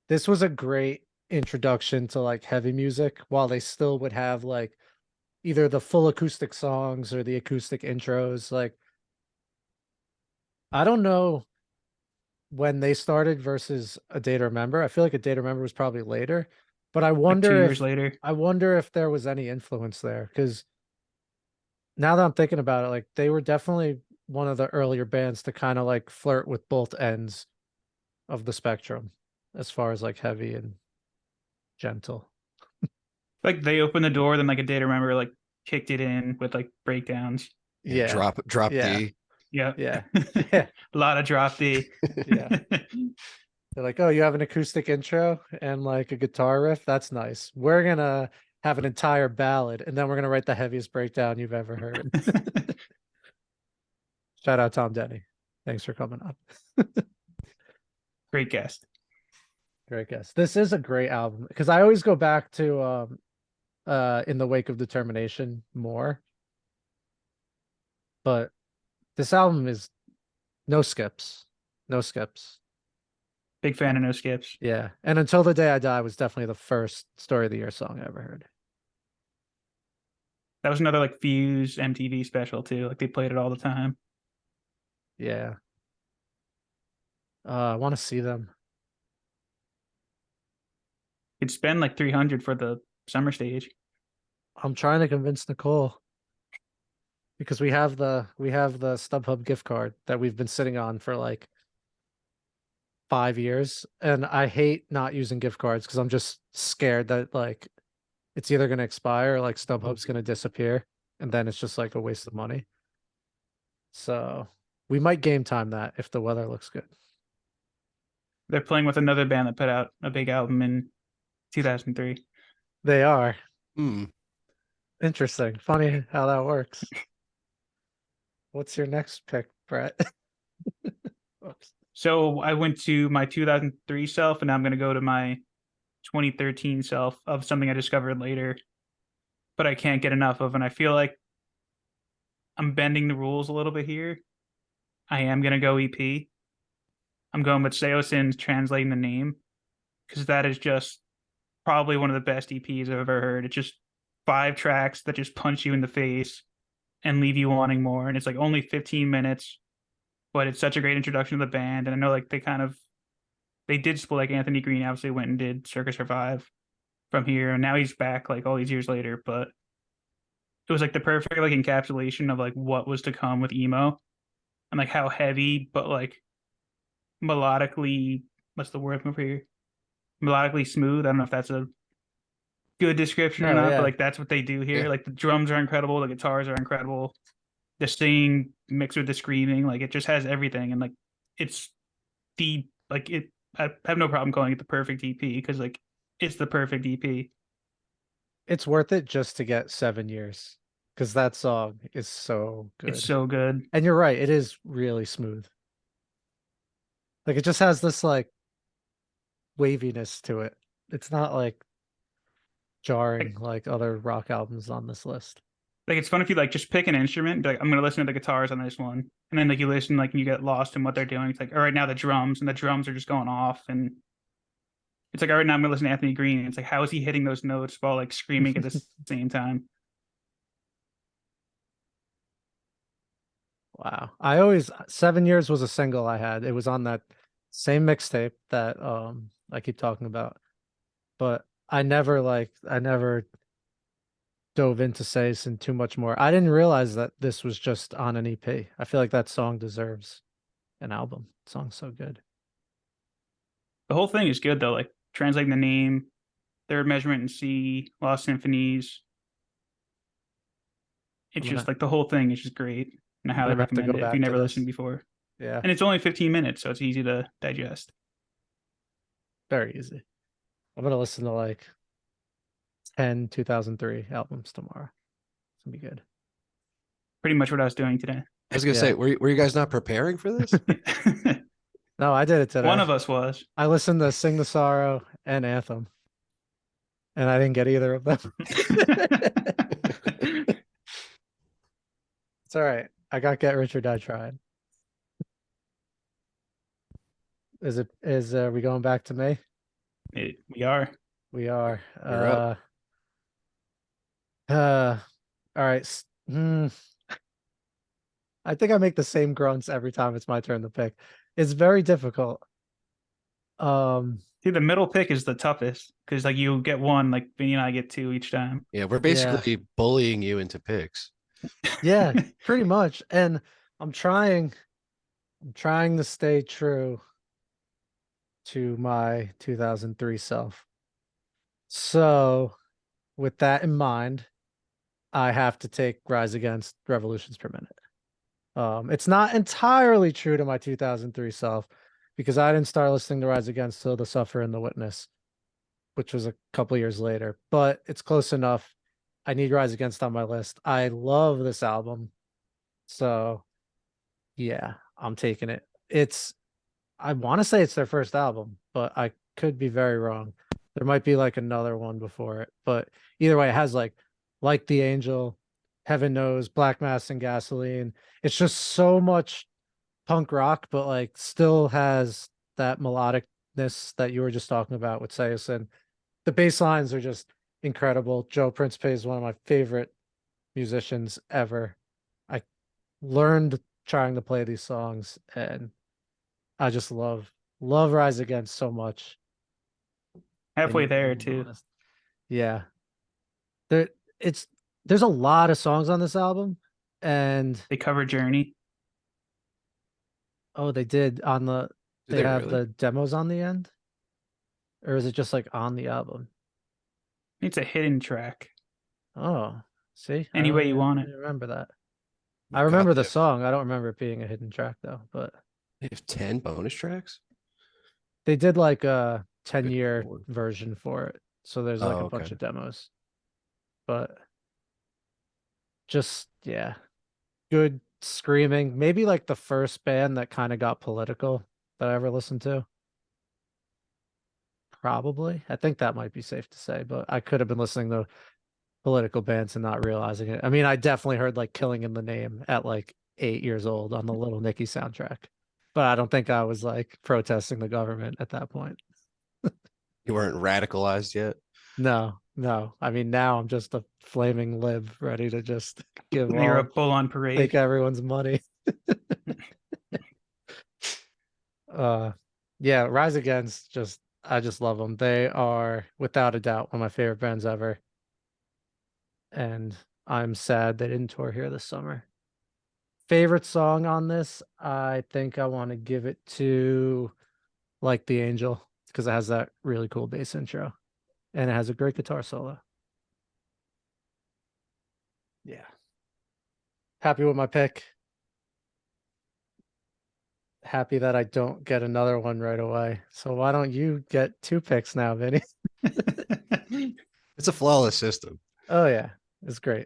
This was a great introduction to like heavy music while they still would have like either the full acoustic songs or the acoustic intros. Like I don't know when they started versus A Day to Remember. I feel like A Day to Remember was probably later, but Like 2 years later. I wonder if there was any influence there because now that I'm thinking about it, like they were definitely one of the earlier bands to kind of like flirt with both ends of the spectrum as far as like heavy and gentle. Like they opened the door, then like A Day to Remember like kicked it in with like breakdowns. Yeah, Yeah. drop Yeah. D. Yeah. Yeah. Yeah. A lot of drop D. Yeah. They're like, oh, you have an acoustic intro and like a guitar riff? That's nice. We're gonna have an entire ballad and then we're gonna write the heaviest breakdown you've ever heard. Shout out Tom Denny. Thanks for coming on. Great guest. Great guess. This is a great album because I always go back to In the Wake of Determination more. But this album is no skips. No skips. Big fan of No Skips. Yeah. And Until the Day I Die was definitely the first Story of the Year song I ever heard. That was another like Fuse MTV special too. Like they played it all the time. Yeah. I want to see them. You'd spend like 300 for the summer stage. I'm trying to convince Nicole because we have the StubHub gift card that we've been sitting on for like 5 years, and I hate not using gift cards because I'm just scared that like it's either gonna expire or like StubHub's gonna disappear, and then it's just like a waste of money. So we might game time that if the weather looks good. They're playing with another band that put out a big album in 2003. They are. Hmm. Interesting. Funny how that works. What's your next pick, Brett? Oops. So I went to my 2003 self, and now I'm going to go to my 2013 self of something I discovered later, but I can't get enough of. And I feel like I'm bending the rules a little bit here. I am going to go EP. I'm going with Seosin's Translating the Name because that is just probably one of the best EPs I've ever heard. It's just 5 tracks that just punch you in the face and leave you wanting more. And it's like only 15 minutes, but it's such a great introduction to the band. And I know like they did split, like Anthony Green obviously went and did Circus Survive from here. And now he's back like all these years later. But it was like the perfect like encapsulation of like what was to come with emo and like how heavy, but like melodically, what's the word I'm over here? Melodically smooth. I don't know if that's a good description or No, not, yeah. but like that's what they do here. Yeah. Like the drums are incredible, the guitars are incredible, the singing mixed with the screaming, like it just has everything. And like it's the like it I have no problem calling it the perfect EP because like it's the perfect EP. It's worth it just to get 7 years because that song is so good. It's so good. And you're right, it is really smooth. Like it just has this like waviness to it. It's not like jarring like other rock albums on this list. Like it's fun if you like just pick an instrument and be like, I'm gonna listen to the guitars on this one. And then like you listen, like and you get lost in what they're doing. It's like, all right, now the drums, and the drums are just going off. And it's like, all right, now I'm gonna listen to Anthony Green. And it's like, how is he hitting those notes while like screaming at the same time? Wow. I always 7 years was a single I had. It was on that same mixtape that I keep talking about. But I never dove into Sace and too much more. I didn't realize that this was just on an EP. I feel like that song deserves an album. The song's so good. The whole thing is good though. Like translating the name, Third Measurement in C, Lost Symphonies. It's I'm gonna just like the whole thing is just great. And I highly gonna have to recommend go it if back you to never this. listened before. Yeah, And it's only 15 minutes, so it's easy to digest. very easy. I'm gonna listen to like 10 2003 albums tomorrow. It's gonna be good. Pretty much what I was doing today. I was gonna Yeah. say, were you guys not preparing for this? No, I did it today. One of us was. I listened to Sing the Sorrow and Anthem, and I didn't get either of them. It's all right. I got Get Rich or Die Trying. Is we going back to me? We are. We are. You're up. All right. I think I make the same grunts every time it's my turn to pick. It's very difficult. See, the middle pick is the toughest because like you get one, like Vinny and I get 2 each time. Yeah, we're basically bullying you into picks. Yeah, pretty much. And I'm trying to stay true to my 2003 self. So, with that in mind, I have to take Rise Against Revolutions Per Minute. It's not entirely true to my 2003 self because I didn't start listening to Rise Against till The Suffer and The Witness, which was a couple years later, but it's close enough. I need Rise Against on my list. I love this album. So, yeah, I'm taking it. I want to say it's their first album, but I could be very wrong. There might be like another one before it, but either way, it has like the Angel, Heaven Knows, Black Mass, and Gasoline. It's just so much punk rock, but like still has that melodicness that you were just talking about with Sayusin. The bass lines are just incredible. Joe Principe is one of my favorite musicians ever. I learned trying to play these songs, and I just love Rise Against so much. Halfway And there being too. honest. Yeah. There it's there's a lot of songs on this album, and They cover Journey. oh, they did on Do they they have really? the demos on the end, or is it just like on the album? It's a hidden track. Oh, see, Any way you want I it. don't remember that. Oh I God, remember the song. I don't remember it being a hidden track though, but they have 10 bonus tracks. they did like a Good 10-year Lord. version for it. So there's like Oh, a okay. bunch of demos. But just yeah, good screaming. Maybe like the first band that kind of got political that I ever listened to. Probably. I think that might be safe to say, but I could have been listening to political bands and not realizing it. I mean, I definitely heard like Killing in the Name at like 8 years old on the Little Nicky soundtrack, but I don't think I was like protesting the government at that point. You weren't radicalized yet. No, no. I mean, now I'm just a flaming lib ready to just You're a bull on take parade. everyone's money. Uh, yeah, Rise Against, just I just love them. They are without a doubt one of my favorite bands ever, and I'm sad they didn't tour here this summer. Favorite song on this, I think I want to give it to Like the Angel because it has that really cool bass intro and it has a great guitar solo. Yeah. Happy with my pick. Happy that I don't get another one right away. So why don't you get 2 picks now, Vinny? It's a flawless system. Oh yeah, it's great.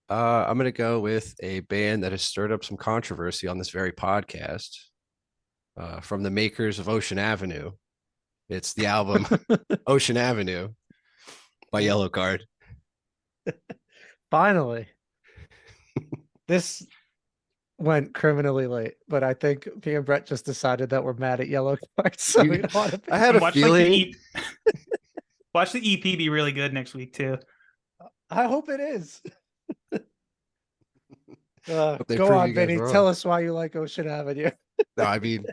I'm gonna go with a band that has stirred up some controversy on this very podcast. From the makers of Ocean Avenue. It's the album Ocean Avenue by Yellow Card. Finally, this went criminally late, but I think me and Brett just decided that we're mad at Yellow Card, so we don't want to I had a watch feeling. Watch the EP be really good next week too. I hope it is. They Go prove on, you guys Vinny. wrong. Tell us why you like Ocean Avenue. No, I mean,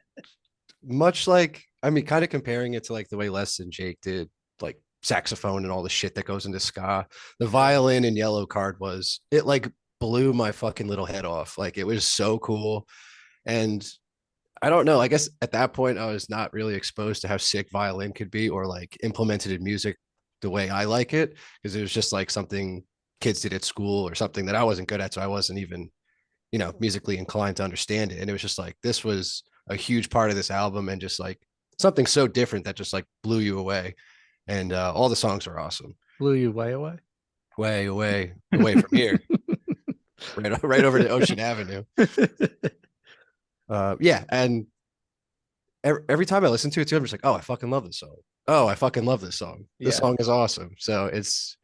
much like, I mean, kind of comparing it to like the way Les and Jake did, like saxophone and all the shit that goes into ska. The violin in Yellow Card was, it like blew my fucking little head off. Like it was so cool. And I don't know. I guess at that point, I was not really exposed to how sick violin could be or like implemented in music the way I like it. Because it was just like something kids did at school or something that I wasn't good at. So I wasn't even, musically inclined to understand it. And it was just like, this was a huge part of this album and just like something so different that just like blew you away. And all the songs are awesome. Blew you way away. Way away from here. Right over to Ocean Avenue. Yeah. And every time I listen to it too, I'm just like, oh, I fucking love this song. Oh, I fucking love this song. This Yeah. song is awesome. So it's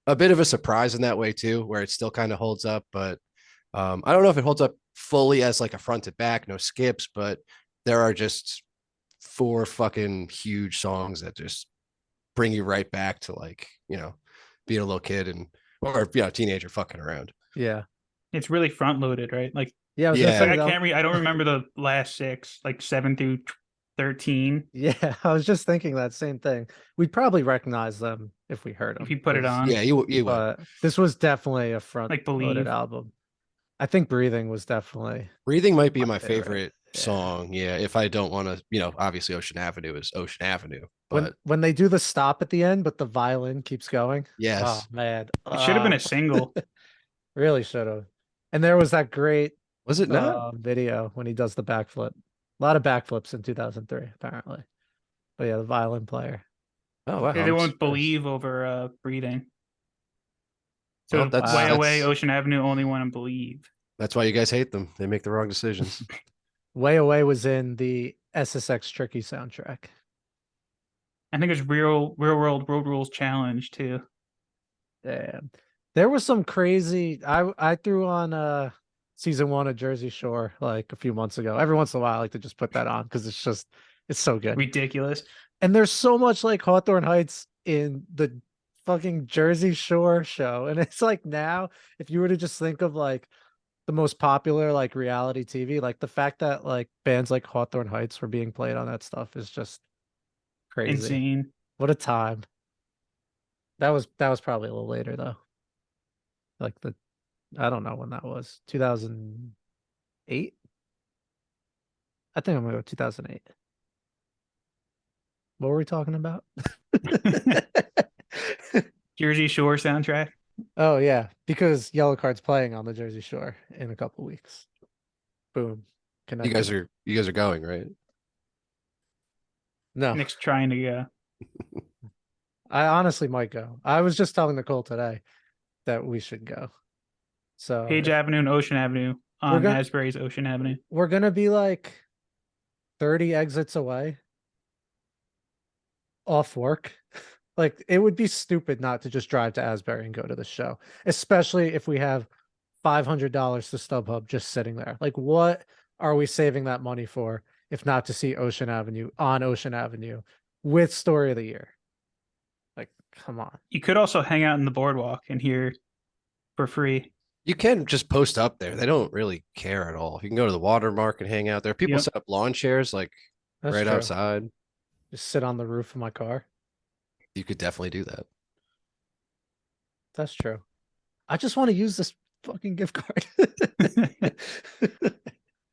a bit of a surprise in that way too, where it still kind of holds up, but I don't know if it holds up fully as like a front to back, no skips, but there are just 4 fucking huge songs that just bring you right back to like, being a little kid and or teenager fucking around. Yeah. It's really front loaded, right? Like Yeah, I was Yeah. gonna say I that. can't I don't remember the last 6, like 7 through 13. Yeah, I was just thinking that same thing. We'd probably recognize them if we heard them. If you put it on. Yeah, you would. But this was definitely a front Like loaded Believe. album. I think Breathing was definitely Breathing might be my my favorite. favorite Yeah. song. Yeah, if I don't want to, obviously Ocean Avenue is Ocean Avenue, When but when they do the stop at the end, but the violin keeps going. Oh yes. man. It should have been a single. Really should have. And there was that great Was it not? video when he does the backflip. A lot of backflips in 2003, apparently. But yeah, the violin player. Oh wow, They I'm won't surprised. believe over breeding. Well, So that's way Wow. away, that's Ocean Avenue only want to believe. that's why you guys hate them. They make the wrong decisions. Way Away was in the SSX Tricky soundtrack. I think it's real world road rules challenge too. Damn. There was some crazy I threw on season 1 of Jersey Shore like a few months ago. Every once in a while I like to just put that on because it's so good. Ridiculous. And there's so much like Hawthorne Heights in the fucking Jersey Shore show. And it's like now, if you were to just think of like the most popular like reality TV, like the fact that like bands like Hawthorne Heights were being played on that stuff is just crazy. Insane. What a time. That was probably a little later though. Like the I don't know when that was. 2008? I think I'm gonna go 2008. What were we talking about? Jersey Shore soundtrack. Oh yeah, because Yellow Card's playing on the Jersey Shore in a couple weeks. Boom. You guys Connected. are you guys are going, right? No, Nick's trying to go. I honestly might go. I was just telling Nicole today that we should go. So Page if Avenue and Ocean Avenue we're on gonna Asbury's Ocean Avenue. we're gonna be like 30 exits away off work. Like it would be stupid not to just drive to Asbury and go to the show, especially if we have $500 to StubHub just sitting there. Like, what are we saving that money for if not to see Ocean Avenue on Ocean Avenue with Story of the Year? Like, come on. You could also hang out in the boardwalk and hear for free. You can just post up there. They don't really care at all. You can go to the watermark and hang out there. People Yep. set up lawn chairs like That's right true. outside. Just sit on the roof of my car. You could definitely do that. That's true. I just want to use this fucking gift card.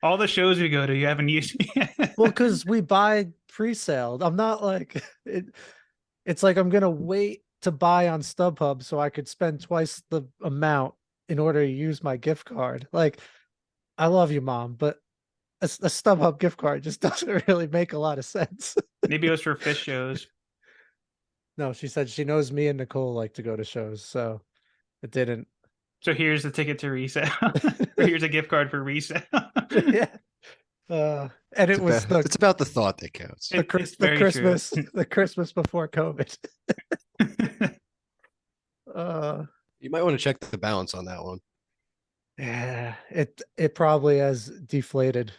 All the shows we go to, you haven't used yet. Well, because we buy pre-sale. I'm not like it's like I'm gonna wait to buy on StubHub so I could spend twice the amount in order to use my gift card. Like, I love you, mom, but a StubHub gift card just doesn't really make a lot of sense. Maybe it was for fish shows. No, she said she knows me and Nicole like to go to shows, so it didn't. So here's the ticket to resale, or here's a gift card for resale. Yeah. And it was It's about the thought that counts. the It's very true. the Christmas before COVID. Uh, You might want to check the balance on that one. yeah, it probably has deflated.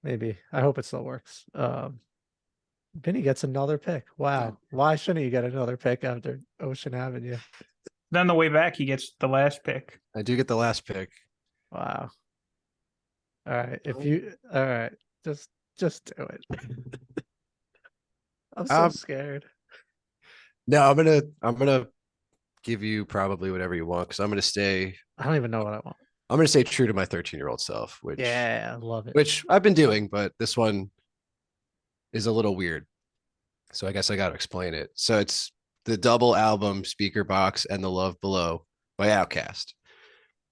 Maybe. I hope it still works. Vinny gets another pick. Wow. Why shouldn't you get another pick after Ocean Avenue? Then on the way back, he gets the last pick. I do get the last pick. Wow. All right. All right, just do it. I'm so Um, scared. No, I'm gonna give you probably whatever you want because I don't even know what I want. I'm gonna stay true to my 13-year-old self, Yeah, I love it. which I've been doing, but this one is a little weird. So I guess I gotta explain it. So it's the double album Speaker Box and The Love Below by Outkast.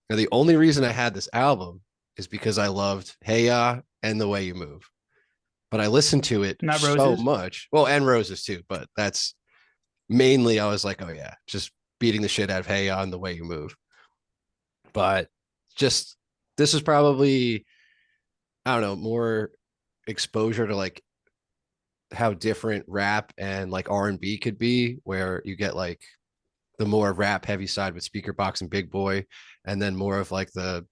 Now the only reason I had this album is because I loved Hey Ya and The Way You Move. But I listened to it Not so Roses? much. Well, and Roses too, but that's mainly I was like, oh yeah, just beating the shit out of Hey Ya and The Way You Move. But just this is probably I don't know, more exposure to like how different rap and like R&B could be, where you get like the more rap heavy side with Speaker Box and Big Boy, and then more of like the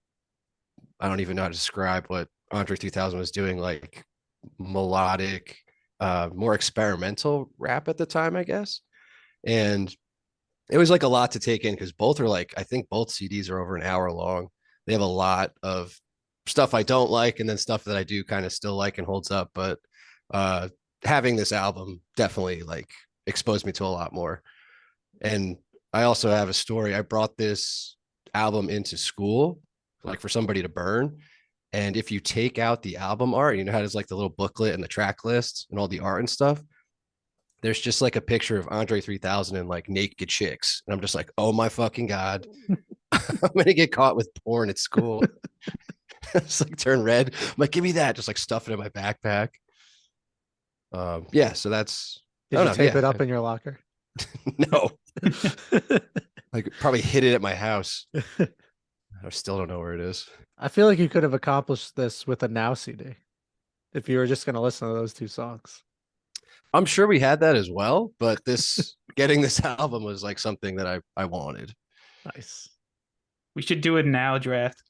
I don't even know how to describe what Andre 3000 was doing, like melodic, more experimental rap at the time, I guess. And it was like a lot to take in because both are like, I think both CDs are over an hour long. They have a lot of stuff I don't like and then stuff that I do kind of still like and holds up. But having this album definitely like exposed me to a lot more. And I also have a story. I brought this album into school, like for somebody to burn. And if you take out the album art, you know how there's like the little booklet and the track list and all the art and stuff. There's just like a picture of Andre 3000 and like naked chicks. And I'm just like, oh my fucking God. I'm going to get caught with porn at school. It's like turn red. I'm like, give me that. Just like stuff it in my backpack. Yeah. So that's, I Did don't you know. tape Yeah. it up in your locker? No, like probably hid it at my house. I still don't know where it is. I feel like you could have accomplished this with a Now CD if you were just going to listen to those two songs. I'm sure we had that as well, but this getting this album was like something that I wanted. Nice. We should do a now draft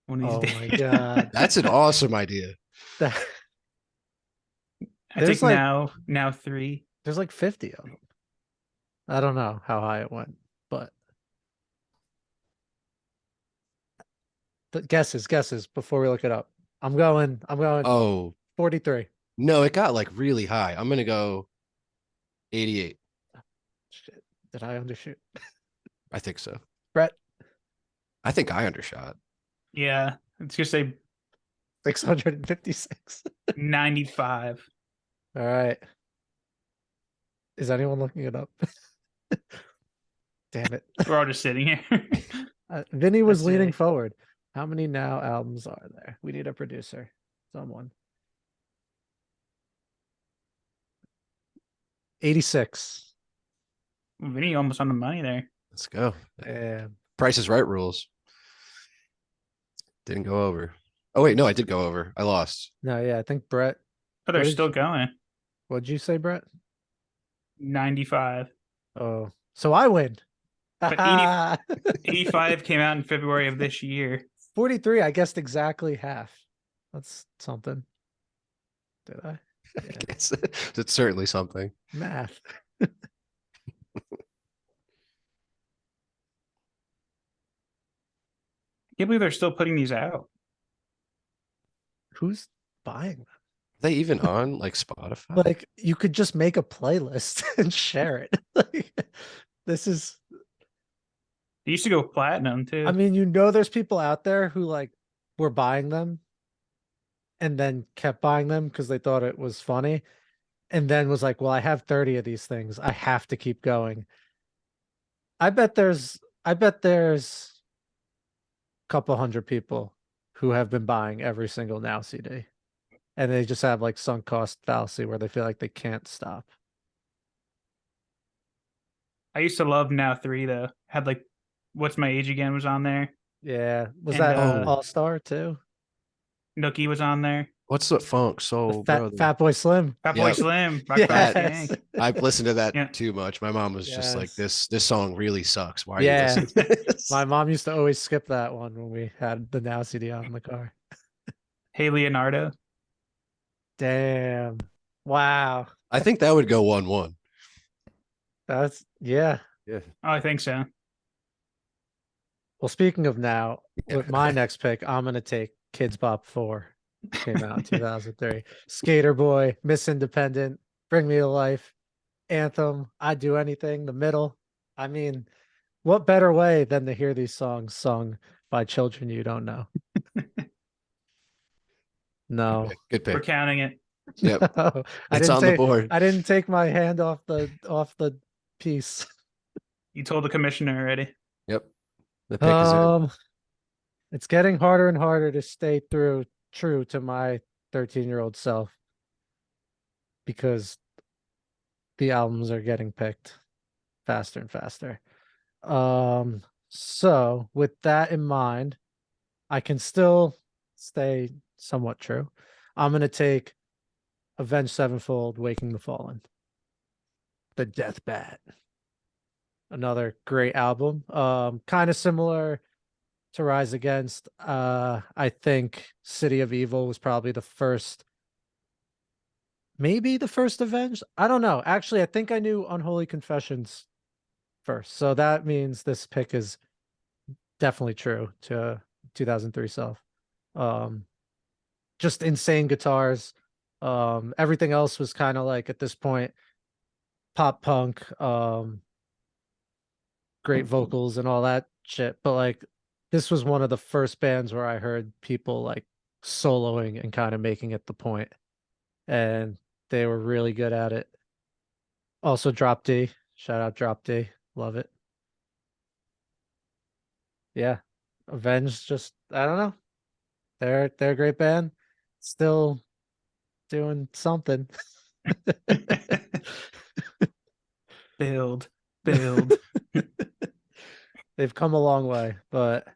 one of these Oh days. my God. That's an awesome idea. That, I There's think like- now 3. there's like 50 of them. I don't know how high it went, but the guesses before we look it up. I'm going Oh, 43. no, it got like really high. I'm going to go 88. Shit. Did I undershoot? I think so. Brett, I think I undershot. Yeah, it's gonna say 656. 95. All right. Is anyone looking it up? Damn it. We're all just sitting here. Vinny was That's leaning it. forward. How many Now albums are there? We need a producer. Someone. 86. Vinny almost on the money there. Let's go. And Price is Right rules. Didn't go over. Oh, wait. No, I did go over. I lost. no, yeah, I think Brett. Oh, they're What did still you- going. What'd you say, Brett? 95. Oh, so I win. But 85 came out in February of this year. 43. I guessed exactly half. That's something. Did I? Yeah. It's, it's certainly something. Math. Can't believe they're still putting these out. Who's buying them? Are they even on like Spotify? Like, you could just make a playlist and share it. Like, this is, They used to go platinum too. I mean, you know, there's people out there who like were buying them and then kept buying them because they thought it was funny. And then was like, well, I have 30 of these things. I have to keep going. I bet there's a couple hundred people who have been buying every single Now CD. And they just have like sunk cost fallacy where they feel like they can't stop. I used to love Now 3 though. Had like What's My Age Again was on there. Yeah. Was And, that Oh. All-Star too? Nookie was on there. What's the funk The soul, Fat, brother? Fat Boy Slim. Fat Boy Yep. Slim. Rock Class Yes. Gang. I've listened to that Yeah. too much. My mom was just like, Yes. this song really sucks. Why are Yeah. you listening to this? My mom used to always skip that one when we had the Now CD on in the car. Hey Leonardo. Damn. Wow. I think that would go 1-1. That's, yeah. Yeah. Oh, I think so. Well, speaking of Now, Yeah. with my next pick, I'm going to take Kids Bop 4. Came out in 2003. Skater Boy, Miss Independent, Bring Me to Life, Anthem, I'd Do Anything, The Middle. I mean, what better way than to hear these songs sung by children you don't know? No. Good We're pick. counting it. Yep. I It's didn't on the take board. I didn't take my hand off the piece. You told the commissioner already. Yep. The pick is in. It's getting harder and harder to stay true to my 13-year-old self because the albums are getting picked faster and faster. So with that in mind, I can still stay somewhat true. I'm gonna take Avenged Sevenfold, Waking the Fallen. The Death Bat. Another great album. Kind of similar to Rise Against. I think City of Evil was probably the first, maybe the first Avenged. I don't know. Actually, I think I knew Unholy Confessions first. So that means this pick is definitely true to 2003 self. Just insane guitars. Everything else was kind of like at this point pop punk. great vocals and all that shit, but like this was one of the first bands where I heard people like soloing and kind of making it the point, and they were really good at it. Also, Drop D, shout out Drop D, love it. Yeah, Avenged, just I don't know, they're a great band, still doing something. Build, build. They've come a long way, but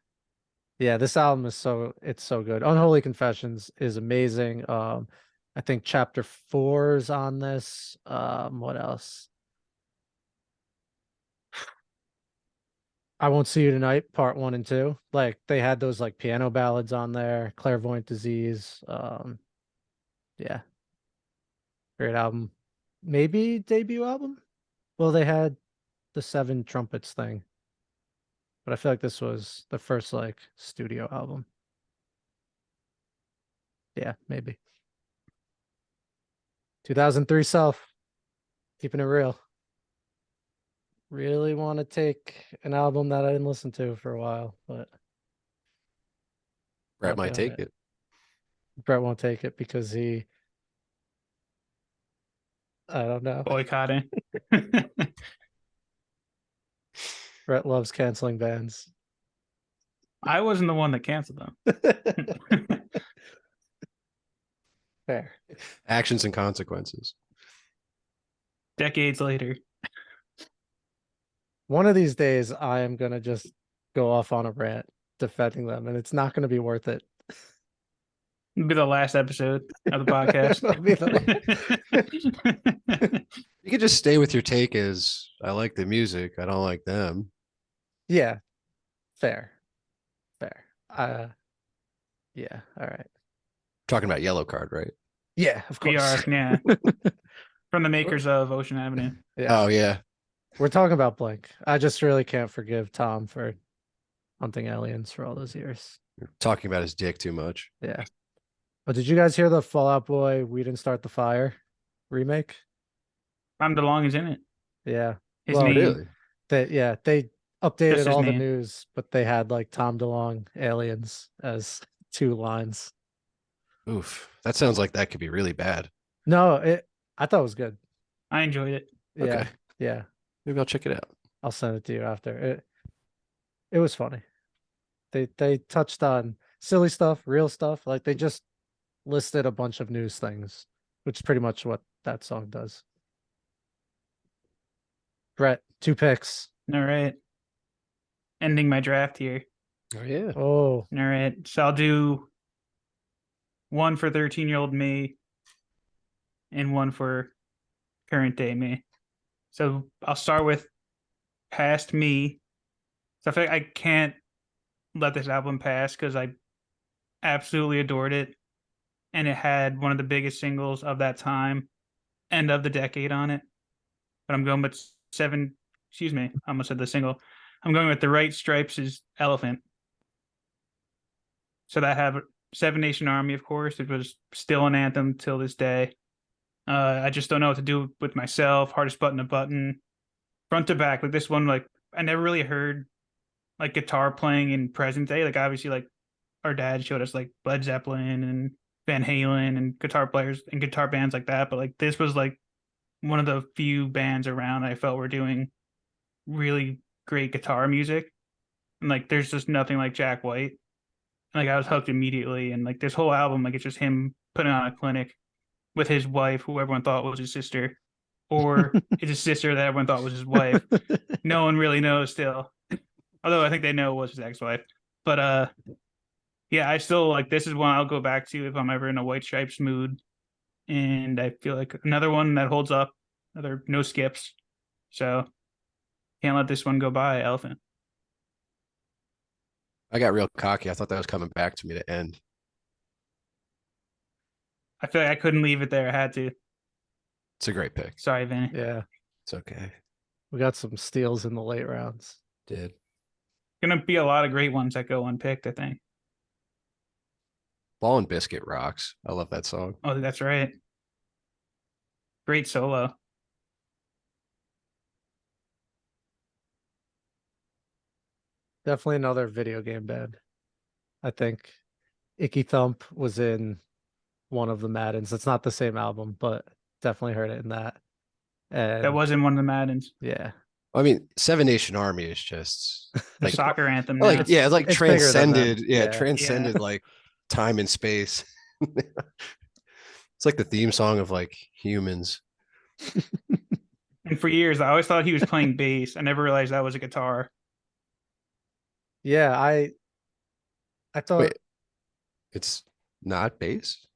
yeah, this album is it's so good. Unholy Confessions is amazing. I think chapter 4 is on this. What else? I Won't See You Tonight, part 1 and 2. Like they had those like piano ballads on there, Clairvoyant Disease. Yeah, great album. Maybe debut album? Well, they had the Seven Trumpets thing, but I feel like this was the first like studio album. Yeah, maybe. 2003 Self, keeping it real. Really want to take an album that I didn't listen to for a while, but Brett not might doing take it. Brett won't take it because I don't know. Boycotting. Brett loves canceling bands. I wasn't the one that canceled them. Fair. Actions and consequences. Decades later. One of these days, I am going to just go off on a rant defending them, and it's not going to be worth it. It'll be the last episode of the podcast. It'll be the- You could just stay with your take as I like the music. I don't like them. Yeah, fair. Yeah, all right. Talking about Yellow Card, right? Yeah, of We course. are, yeah. From the makers of Ocean Avenue. Yeah. Oh yeah. We're talking about Blink. I just really can't forgive Tom for hunting aliens for all those years. You're talking about his dick too much. Yeah. But did you guys hear the Fall Out Boy We Didn't Start the Fire remake? Tom DeLonge is in it. Yeah. His Well, name. Really? They Just updated his all the name. news, but they had like Tom DeLonge aliens as 2 lines. Oof. That sounds like that could be really bad. No, I thought it was good. I enjoyed it. Yeah. Okay. Yeah. Maybe I'll check it out. I'll send it to you after. It was funny. They touched on silly stuff, real stuff. Like they just listed a bunch of news things, which is pretty much what that song does. Brett, 2 picks. All right. Ending my draft here. Oh yeah. Oh, All right. So I'll do one for 13-year-old me and one for current day me. So I'll start with Past Me. So I feel like I can't let this album pass because I absolutely adored it. And it had one of the biggest singles of that time and of the decade on it. But I'm going with I almost said the single. I'm going with The Right Stripes' Elephant. So that have Seven Nation Army, of course. It was still an anthem till this day. I just don't know what to do with myself. Hardest Button to Button. Front to back. Like this one, like I never really heard like guitar playing in present day. Like obviously like our dad showed us like Led Zeppelin and Van Halen and guitar players and guitar bands like that. But like this was like one of the few bands around I felt were doing really great guitar music. And like there's just nothing like Jack White. Like I was hooked immediately. And like this whole album, like it's just him putting on a clinic with his wife, who everyone thought was his sister, or it's his sister that everyone thought was his wife. No one really knows still. Although I think they know it was his ex-wife. But yeah, I still like this is one I'll go back to if I'm ever in a White Stripes mood. And I feel like another one that holds up, another no skips. So can't let this one go by, Elephant. I got real cocky. I thought that was coming back to me to end. I feel like I couldn't leave it there. I had to. It's a great pick. Sorry, Vinny. yeah. It's okay. We got some steals in the late rounds. Did. Gonna be a lot of great ones that go unpicked, I think. Ball and Biscuit rocks. I love that song. Oh, that's right. Great solo. Definitely another video game band. I think Icky Thump was in one of the Maddens. It's not the same album, but definitely heard it in that. That And wasn't one of the Maddens. yeah, I mean, Seven Nation Army is just The like, soccer anthem like now. yeah, it's like it's bigger than them. transcended. Yeah, Yeah. transcended like time and space. It's like the theme song of like humans. And for years, I always thought he was playing bass. I never realized that was a guitar. Yeah, I thought Wait, it's not bass?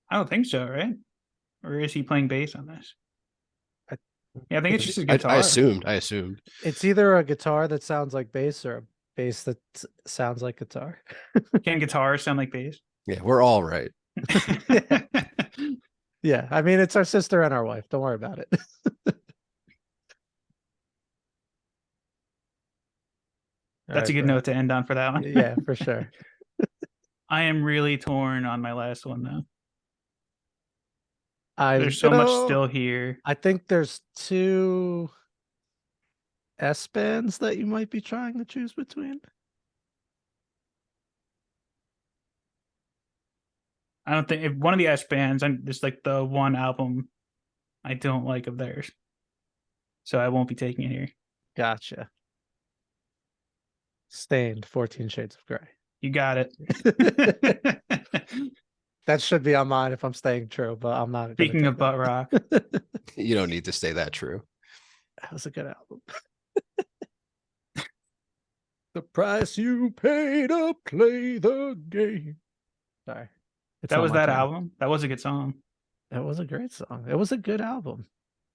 I don't think so, right? Or is he playing bass on this? I- Yeah, I think it's just a I guitar. assumed. it's either a guitar that sounds like bass or a bass that sounds like guitar. Can guitars sound like bass? Yeah, we're all right. Yeah, I mean it's our sister and our wife. Don't worry about it. That's a good note to end on for that one. Yeah, for sure. I am really torn on my last one though. I There's so much still here. I think there's two S bands that you might be trying to choose between. I don't think if one of the S bands, I'm just like the one album I don't like of theirs. So I won't be taking it here. Gotcha. Stained, 14 Shades of Grey. You got it. That should be on mine if I'm staying true, but I'm not. Speaking of butt rock, You don't need to stay that true. that was a good album. The price you pay to play the game. Sorry. that was that album. That was a good song. That was a great song. It was a good album.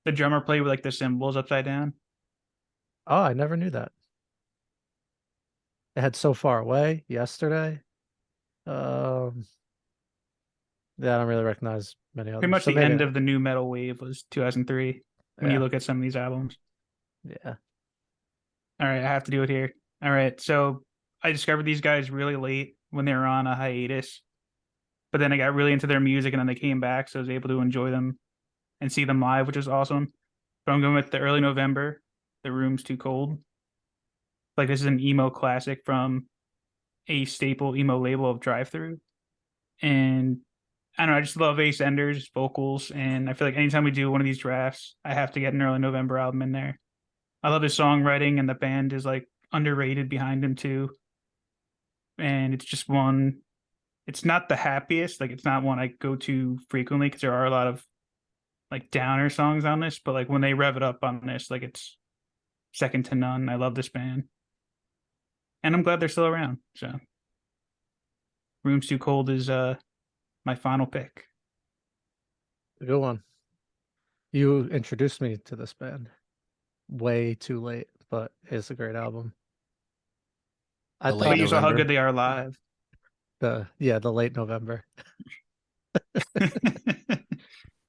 The drummer played with like the cymbals upside down. Oh, I never knew that. It had So Far Away, Yesterday. Yeah, I don't really recognize many others. Pretty much So the maybe end not. of the new metal wave was 2003 when you Yeah. look at some of these albums. Yeah. All right, I have to do it here. All right, so I discovered these guys really late when they were on a hiatus, but then I got really into their music and then they came back, so I was able to enjoy them and see them live, which was awesome. But I'm going with the early November, The Room's Too Cold. Like this is an emo classic from a staple emo label of Drive Through. And I don't know, I just love Ace Ender's vocals, and I feel like anytime we do one of these drafts, I have to get an early November album in there. I love his songwriting, and the band is like underrated behind him too. And it's just one. It's not the happiest, like it's not one I go to frequently because there are a lot of like downer songs on this, but like when they rev it up on this, like it's second to none. I love this band, and I'm glad they're still around. So, Room's Too Cold is my final pick. A good one. You introduced me to this band way too late, but it's a great album. I The late thought But you saw how November. good they are live. the late November.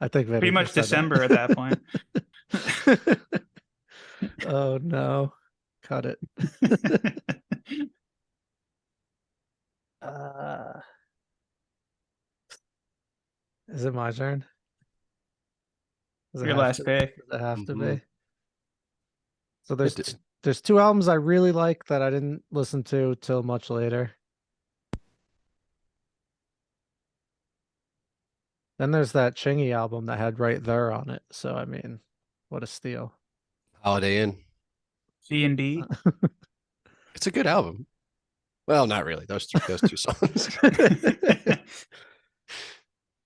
I think Vinny Pretty much just said December at that point. that. Oh no. Cut it. Is it my turn? Does it Your have last to- pick. Does it have to Mhm. be? So It- there's two albums I really like that I didn't listen to till much later. Then there's that Chingy album that had Right There on it. So I mean, what a steal. Holiday Inn. C&D. It's a good album. Well, not really. Those two songs.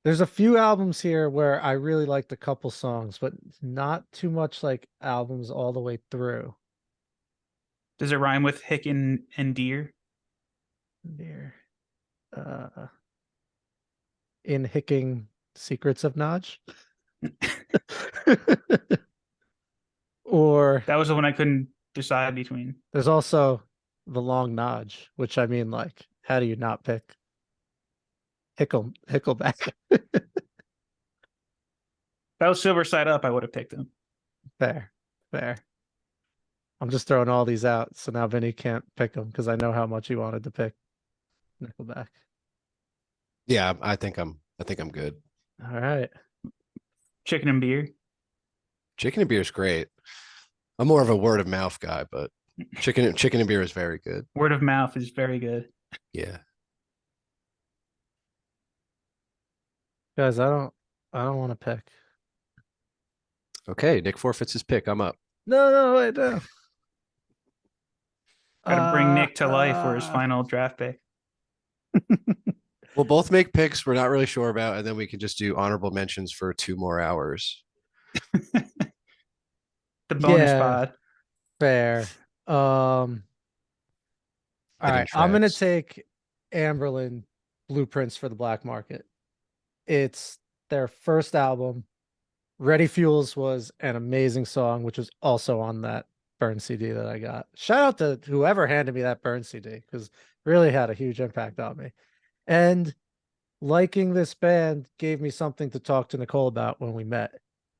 There's a few albums here where I really liked a couple songs, but not too much like albums all the way through. Does it rhyme with hick and deer? Dear. In Hicking Secrets of Notch. Or That was the one I couldn't decide between. there's also The Long Nodge, which I mean, like, how do you not pick Hickleback? That was Silver Side Up, I would have picked them. Fair. I'm just throwing all these out, so now Vinny can't pick them because I know how much he wanted to pick Nickelback. Yeah, I think I'm good. All right. Chicken and beer. Chicken and beer is great. I'm more of a word of mouth guy, but Chicken and beer is very good. Word of mouth is very good. Yeah. Guys, I don't want to pick. Okay, Nick forfeits his pick. I'm up. No, wait, no. Got to bring Uh, Nick to life for his uh, final draft pick. We'll both make picks we're not really sure about, and then we can just do honorable mentions for 2 more hours. The bonus yeah, pod. fair. All Hidden right, I'm gonna tracks. take Amberlin Blueprints for the Black Market. It's their first album. Ready Fuels was an amazing song, which was also on that Burn CD that I got. Shout out to whoever handed me that Burn CD because really had a huge impact on me. And liking this band gave me something to talk to Nicole about when we met.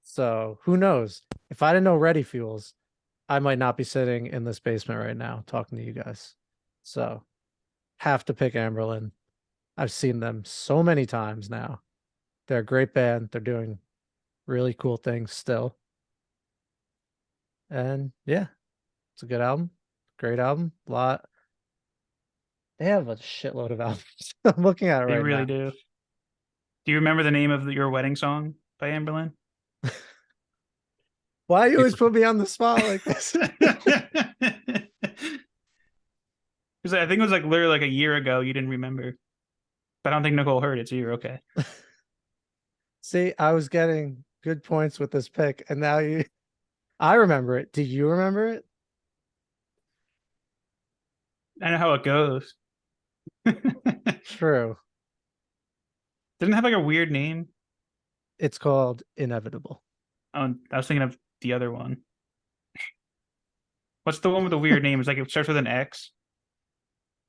So who knows? If I didn't know Ready Fuels, I might not be sitting in this basement right now talking to you guys. So have to pick Amberlin. I've seen them so many times now. They're a great band. They're doing really cool things still. And yeah, it's a good album. Great album. Lot. They have a shitload of albums. I'm looking at it They right really now. do. Do you remember the name of your wedding song by Amberlin? Why you always People, put me on the spot like this? Because I think it was like literally like a year ago. You didn't remember, but I don't think Nicole heard it, so you're okay. See, I was getting good points with this pick, and now you I remember it. Do you remember it? I know how it goes. Didn't True. it have like a weird name? It's called Inevitable. Oh, I was thinking of the other one. What's the one with the weird name? It's like it starts with an X,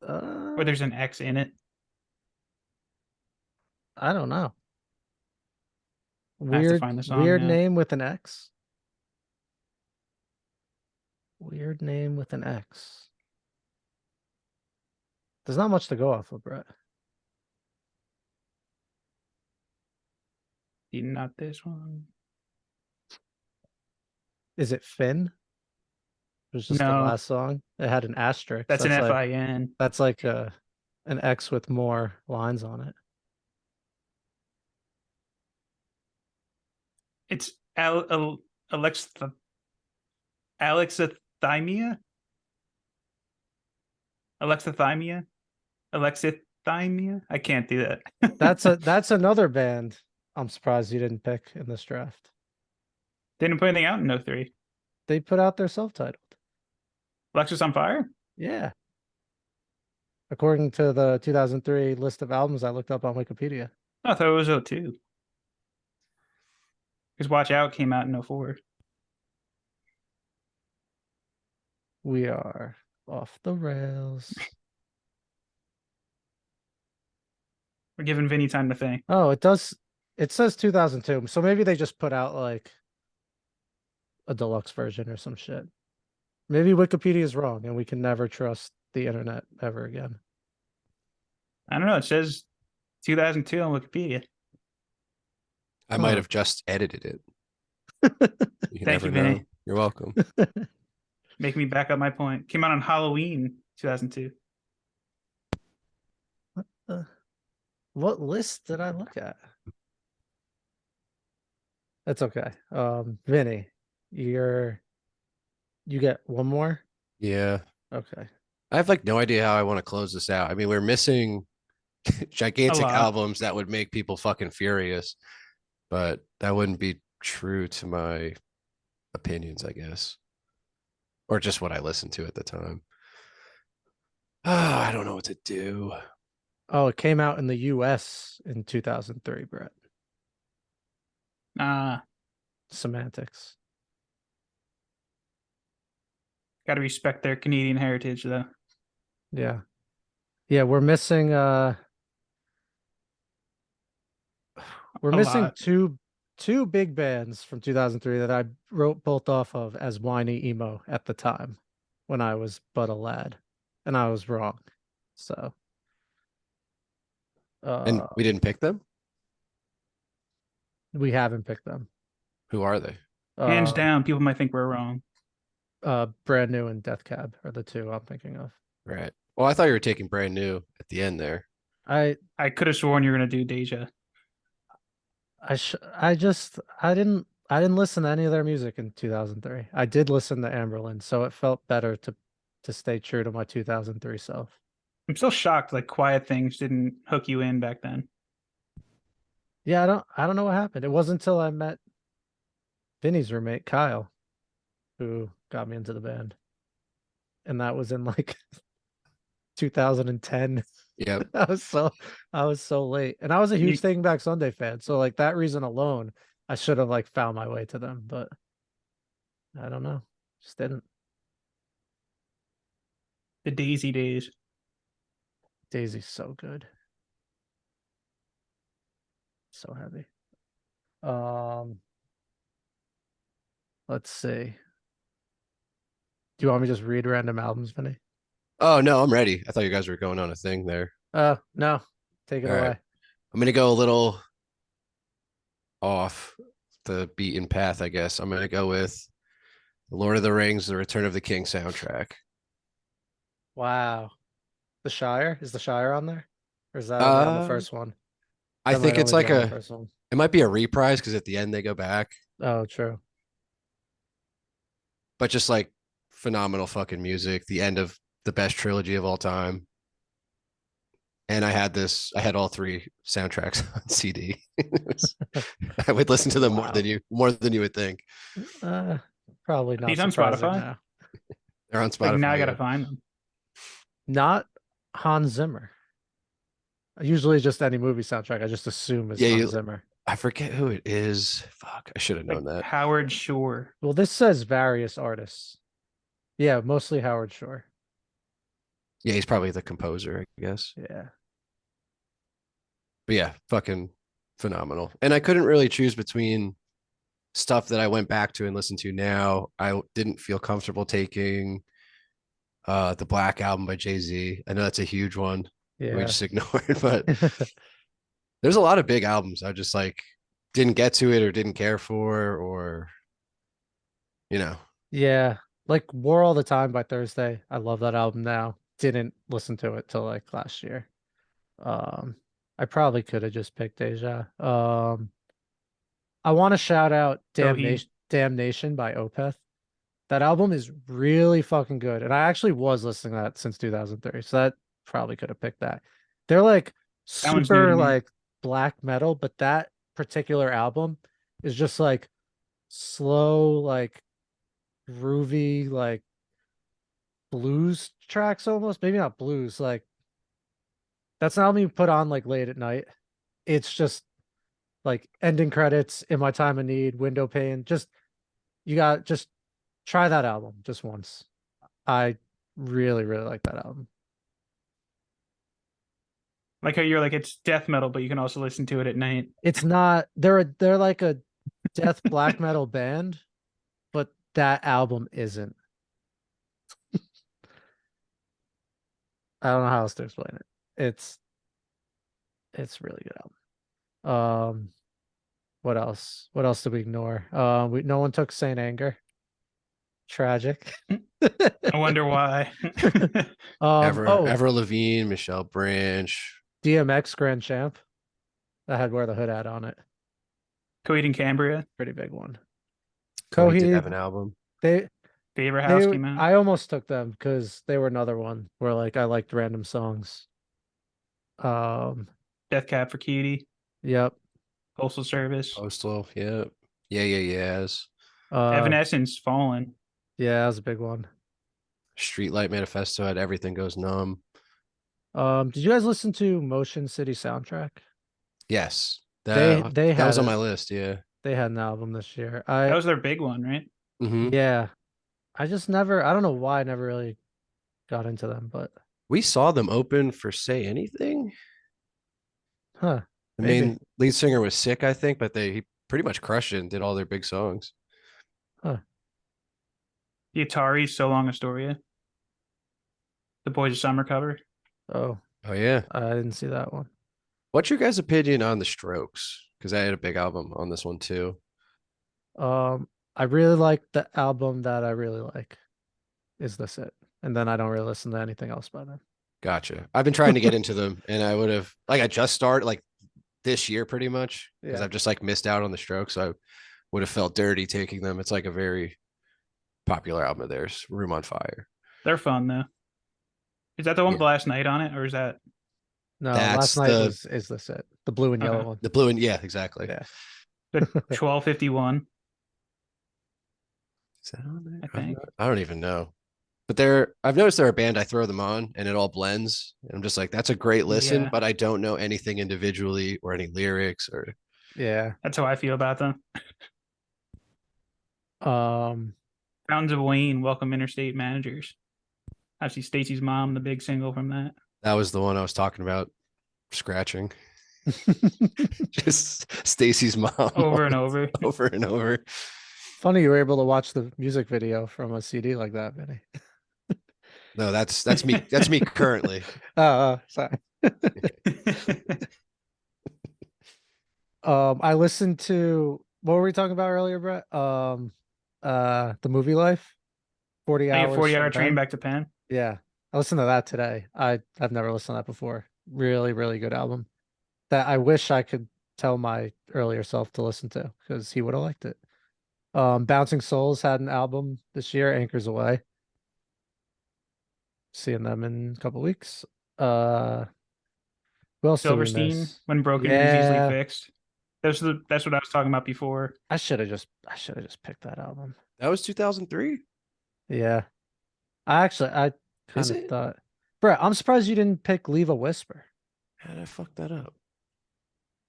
or Uh, there's an X in it. I don't know. I have to find the song Weird now. name with an X. Weird name with an X. There's not much to go off of, Brett. Not this one. Is it Finn? It was just the No, last song. It had an asterisk. that's an FIN. That's like an X with more lines on it. It's Alex Alexithymia. Alexithymia. Alexithymia. I can't do that. That's another band I'm surprised you didn't pick in this draft. Didn't put anything out in '03. They put out their self-titled. Alexis on Fire. Yeah. According to the 2003 list of albums I looked up on Wikipedia. I thought it was '02. Because Watch Out came out in '04. We are off the rails. We're giving Vinny time to think. Oh, it says 2002. So maybe they just put out like a deluxe version or some shit. Maybe Wikipedia is wrong and we can never trust the internet ever again. I don't know. It says 2002 on Wikipedia. I might have just edited it. You Thank never you, know. Vinny. You're welcome. Make me back up my point. Came out on Halloween 2002. What list did I look at? That's okay. Vinny, you get one more? Yeah. Okay. I have like no idea how I want to close this out. I mean, we're missing gigantic lot. albums that would make people fucking furious, but that wouldn't be true to my opinions, I guess, or just what I listened to at the time. I don't know what to do. Oh, it came out in the US in 2003, Brett. Semantics. Got to respect their Canadian heritage, though. Yeah. Yeah, we're missing A lot. two big bands from 2003 that I wrote both off of as whiny emo at the time when I was but a lad. And I was wrong. So And we didn't pick them. we haven't picked them. Who are they? Hands Uh down, people might think we're wrong. Brand New and Death Cab are the two I'm thinking of. Right. Well, I thought you were taking brand new at the end there. I could have sworn you were gonna do Deja. I didn't listen to any of their music in 2003. I did listen to Amberlin, so it felt better to stay true to my 2003 self. I'm still shocked like Quiet Things didn't hook you in back then. Yeah, I don't know what happened. It wasn't until I met Vinny's roommate, Kyle, who got me into the band. And that was in like 2010. Yep. I was so late. And I was a huge You, Taking Back Sunday fan. So like that reason alone, I should have like found my way to them, but I don't know. Just didn't. the Daisy days. Daisy's so good. So heavy. Um let's see. Do you want me to just read random albums, Vinny? Oh no, I'm ready. I thought you guys were going on a thing there. No. Take it All right. away. I'm gonna go a little off the beaten path, I guess. I'm gonna go with The Lord of the Rings, The Return of the King soundtrack. Wow. The Shire? Is the Shire on there? Or is that only on the Uh, first one? I That might think it's only be like on the first one. it might be a reprise because at the end they go back, Oh, true. but just like phenomenal fucking music. The end of the best trilogy of all time. And I had all three soundtracks on CD. I would listen to them Wow. more than you would think. Uh, Probably not These on surprising Spotify? now. They're on Like now I Spotify. gotta Yeah. find them. Not Hans Zimmer. Usually just any movie soundtrack, I just assume is Yeah, Hans Zimmer. I forget who it is. Fuck, I should have Like known that. Howard Shore. Well, this says various artists. Yeah, mostly Howard Shore. Yeah, he's probably the composer, I guess. Yeah. But yeah, fucking phenomenal. And I couldn't really choose between stuff that I went back to and listened to now. I didn't feel comfortable taking the Black Album by Jay-Z. I know that's a huge one. We Yeah. just ignored, but there's a lot of big albums I just like didn't get to it or didn't care for, or you know. Yeah. Like War All the Time by Thursday. I love that album now. Didn't listen to it till like last year. Um, I probably could have just picked Deja. I want to shout out So he Damnation by Opeth. That album is really fucking good. And I actually was listening to that since 2003. So that probably could have picked that. They're like that one's new to super me. like black metal, but that particular album is just like slow, like groovy, like blues tracks almost. Maybe not blues. Like that's an album you put on like late at night. It's just like ending credits, In My Time of Need, Window Pane. Just try that album just once. I really, really like that album. Like how you're like it's death metal, but you can also listen to it at night. It's not they're like a death black metal band, but that album isn't. I don't know how else to explain it. It's really good album. What else? What else did we ignore? No one took Saint Anger. Tragic. I wonder why. Ever Levine, Michelle Branch. DMX Grand Champ. That had Wear the Hood hat on it. Coheed and Cambria. Pretty big one. Coheed did have an Coheed, album. they Favorite House came out. I almost took them because they were another one where like I liked random songs. Death Cab for Cutie. Yep. Postal Service. Postal, yeah. Yes. Evanescence. Fallen. Yeah, that was a big one. Streetlight Manifesto had Everything Goes Numb. Did you guys listen to Motion City Soundtrack? Yes. They That was had on my list, yeah. they had an album this year. That was their big one, right? Mm-hmm. Yeah. I don't know why I never really got into them, but We saw them open for Say Anything. huh. The Maybe. main lead singer was sick, I think, but he pretty much crushed it and did all their big songs. Huh. The Atari So Long Astoria. The Boys of Summer cover. Oh, Oh yeah. I didn't see that one. What's your guys' opinion on the Strokes? Because I had a big album on this one too. I really like the album that I really like. Is This It? And then I don't really listen to anything else by them. Gotcha. I've been trying to get into them, and I would have like I just started like this year pretty much because Yeah. I've just like missed out on the Strokes. So I would have felt dirty taking them. It's like a very popular album of theirs, Room on Fire. They're fun though. Is that the one with Yeah. Last Night on it, or is that No, last That's night was Is This It? The blue and yellow okay? one. the blue and yeah, exactly. Yeah. The 1251, Is that on there? I think. I don't even know. But I've noticed they're a band. I throw them on and it all blends. And I'm just like, that's a great listen, Yeah, but I don't know anything individually or any lyrics or Yeah. that's how I feel about them. Um, Fountains of Wayne, Welcome Interstate Managers. Obviously, Stacy's Mom, the big single from that. that was the one I was talking about scratching. Just Stacy's mom Over and over. over and over. Funny you were able to watch the music video from a CD like that, Vinny. No, that's me. That's me currently. Sorry. I listened to what were we talking about earlier, Brett? The movie Life, 40 I get hours 40 from hour train Penn. back to Penn. Yeah, I listened to that today. I've never listened to that before. Really, really good album that I wish I could tell my earlier self to listen to because he would have liked it. Bouncing Souls had an album this year, Anchors Away. Seeing them in a couple weeks. Who else did we Silverstein, miss? When Broken is Easily Yeah, Fixed. That's what I was talking about before. I should have just picked that album. That was 2003. Yeah. I Is kind of it? thought, Brett, I'm surprised you didn't pick Leave a Whisper. How did I fuck that up?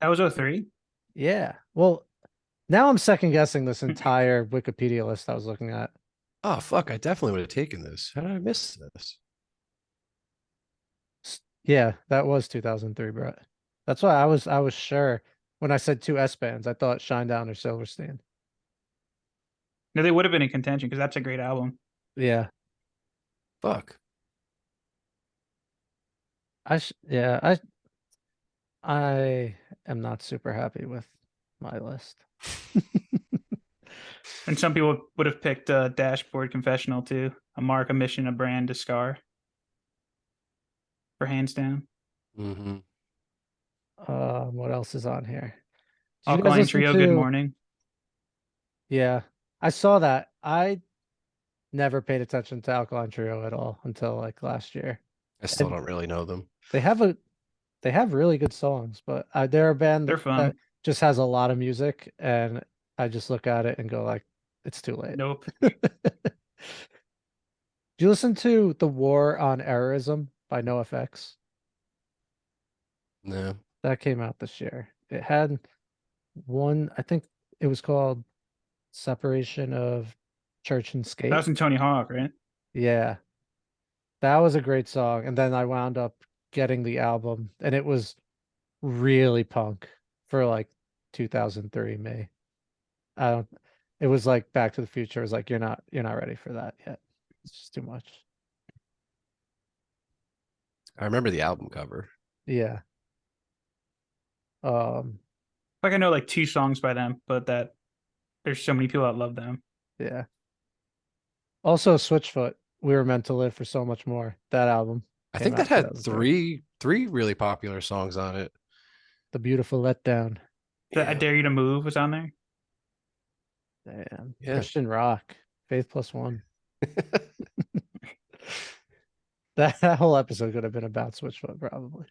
That was 03. Yeah. Well, now I'm second guessing this entire Wikipedia list I was looking at. Oh fuck! I definitely would have taken this. How did I miss this? Yeah, that was 2003, Brett. That's why I was sure when I said two S bands, I thought Shinedown or Silverstein. No, they would have been in contention because that's a great album. Yeah. Fuck. Yeah, I am not super happy with my list. And some people would have picked Dashboard Confessional too. A mark, a mission, a brand, a scar. For hands down. Mm-hmm. What else is on here? Did you guys Alkaline listen Trio, Good to? Morning. Yeah, I saw that. I never paid attention to Alkaline Trio at all until like last year. I still And don't really know them. they have really good songs, but they're a band They're that fun. just has a lot of music, and I just look at it and go like, it's too late. Nope. Do you listen to The War on Errorism by NoFX? No. That came out this year. It had one, I think it was called Separation of Church and That State. was in Tony Hawk, right? Yeah. That was a great song. And then I wound up getting the album, and it was really punk for like 2003 me. I don't it was like Back to the Future. It was like you're not ready for that yet. It's just too much. I remember the album cover. Yeah. Like I know like 2 songs by them, but that there's so many people that love them. Yeah. Also Switchfoot, We Were Meant to Live for So Much More. That album I came think that out had 2003. three really popular songs on it. The Beautiful Letdown. The I Dare You to Move was on there. Damn. Yeah. Christian Rock. Faith Plus One. That whole episode could have been about Switchfoot, probably.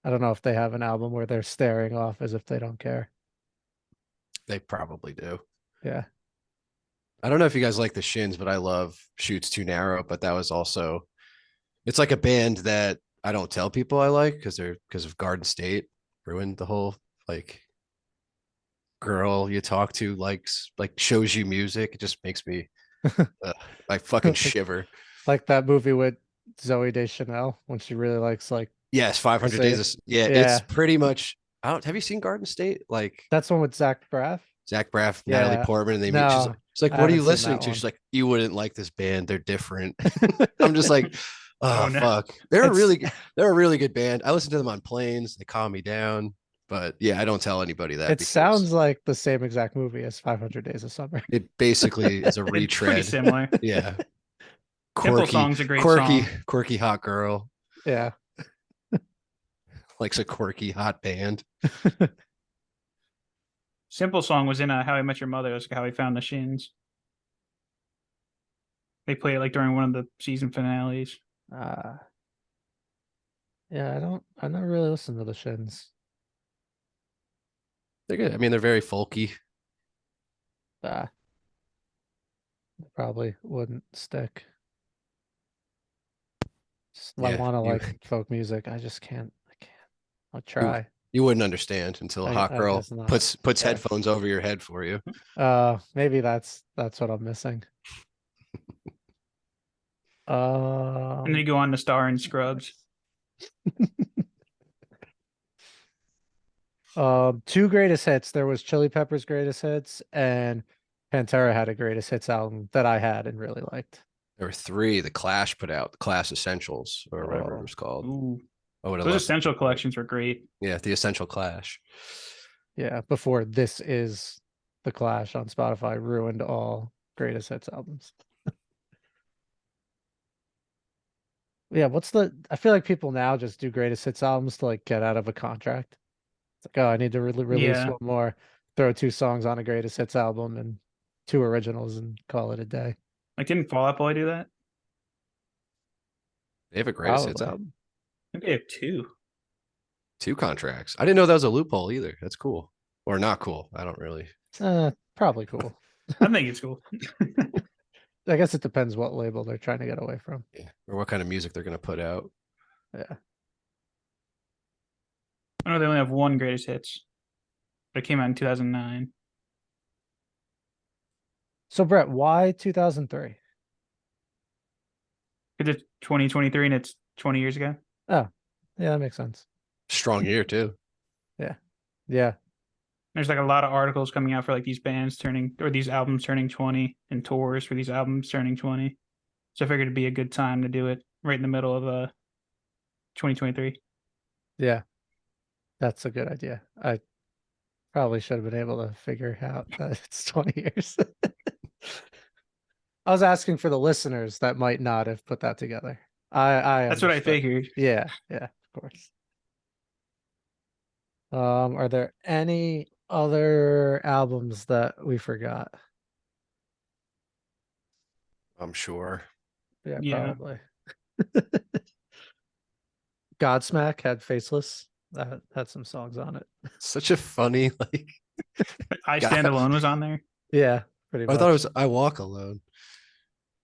I don't know if they have an album where they're staring off as if they don't care. They probably do. Yeah. I don't know if you guys like the Shins, but I love Shoots Too Narrow. But that was also, it's like a band that I don't tell people I like because of Garden State ruined the whole like girl you talk to likes like shows you music. It just makes me I fucking shiver. Like that movie with Zoe Deschanel when she really likes like Yes, 500 Say- days. Yeah, Yeah. it's pretty much. I don't. Have you seen Garden State? Like that's one with Zach Braff. Zach Braff, Natalie Yeah. Portman, and they meet. No, She's like, I "What are you haven't seen listening that to?" one. She's like, "You wouldn't like this band. They're different." I'm just like, oh, Oh, no. fuck. They're It's- they're a really good band. I listen to them on planes. They calm me down. But yeah, I don't tell anybody that. It because sounds like the same exact movie as 500 Days of Summer. it basically is a It's pretty retread. similar. Yeah, Simple quirky, Song's a great quirky, song. quirky hot girl Yeah. likes a quirky hot band. Simple Song was in How I Met Your Mother. That's How I Found the Shins. They play it like during one of the season finales. Uh, yeah, I never really listened to the Shins. They're good. I mean, they're very folky. They probably wouldn't stick. Just, I Yeah, want to you like folk music. I just can't. I can't. I'll you try. you wouldn't understand until a hot I girl guess not. puts Yeah. headphones over your head for you. Maybe that's what I'm missing. And then you go on to star in Scrubs. Two greatest hits. There was Chili Peppers' greatest hits, and Pantera had a greatest hits album that I had and really liked. There were three the Clash put out, the Clash Essentials or whatever it Oh, was called. Ooh, I would have those loved to Essential do that. collections were great. Yeah, the Essential Clash. yeah. Before This Is the Clash on Spotify ruined all greatest hits albums. Yeah, I feel like people now just do greatest hits albums to like get out of a contract. It's like, oh, I need to release Yeah, one more, throw two songs on a greatest hits album and two originals and call it a day. like didn't Fall Out Boy do that? They have a greatest hits Probably. album. I think they have two. Two contracts. I didn't know that was a loophole either. That's cool. Or not cool. I don't really. Probably cool. I think it's cool. I guess it depends what label they're trying to get away from. Yeah. Or what kind of music they're gonna put out. Yeah. I know they only have one greatest hits, but it came out in 2009. So Brett, why 2003? Because it's 2023 and it's 20 years ago. Oh, yeah, that makes sense. Strong year too. Yeah. There's like a lot of articles coming out for like these bands turning or these albums turning 20 and tours for these albums turning 20. So I figured it'd be a good time to do it right in the middle of 2023. Yeah. That's a good idea. I probably should have been able to figure out that it's 20 years. I was asking for the listeners that might not have put that together. I That's what I understood. figured. Yeah, of course. Are there any other albums that we forgot? I'm sure. Yeah, Yeah. probably. Godsmack had Faceless. That had some songs on it. Such a funny like. I Stand God. Alone was on there. Yeah, pretty I much. thought it was I Walk Alone.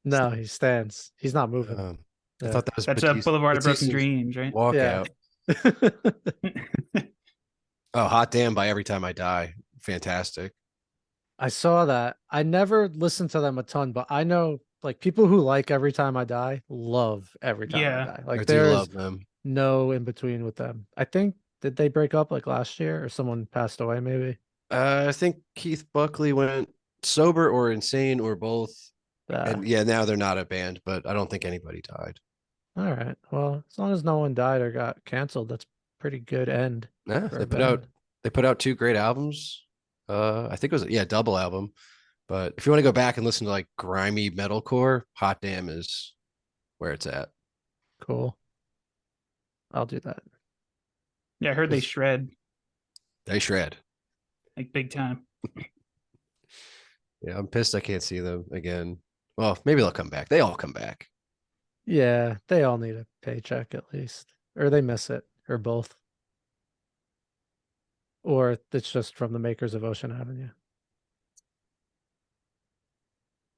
No, he stands. He's not moving. I Yeah. thought that was That's a Boulevard of Broken Batista's Dreams, right? walkout. Yeah. Oh, Hot Damn by Every Time I Die. Fantastic. I saw that. I never listened to them a ton, but I know like people who like Every Time I Die love Every Time I Yeah. Die. I Like do there's love them. no in between with them. I think did they break up like last year or someone passed away maybe? I think Keith Buckley went sober or insane or both. And yeah, now they're not a band, but I don't think anybody died. All right. Well, as long as no one died or got canceled, that's pretty good end Yeah, for they a put out band. two great albums. I think it was double album. But if you want to go back and listen to like grimy metalcore, Hot Damn is where it's at. Cool. I'll do that. Yeah, I heard they shred They shred. like big time. Yeah, I'm pissed I can't see them again. Well, maybe they'll come back. They all come back. Yeah, they all need a paycheck at least. Or they miss it, or both. Or it's just from the makers of Ocean Avenue.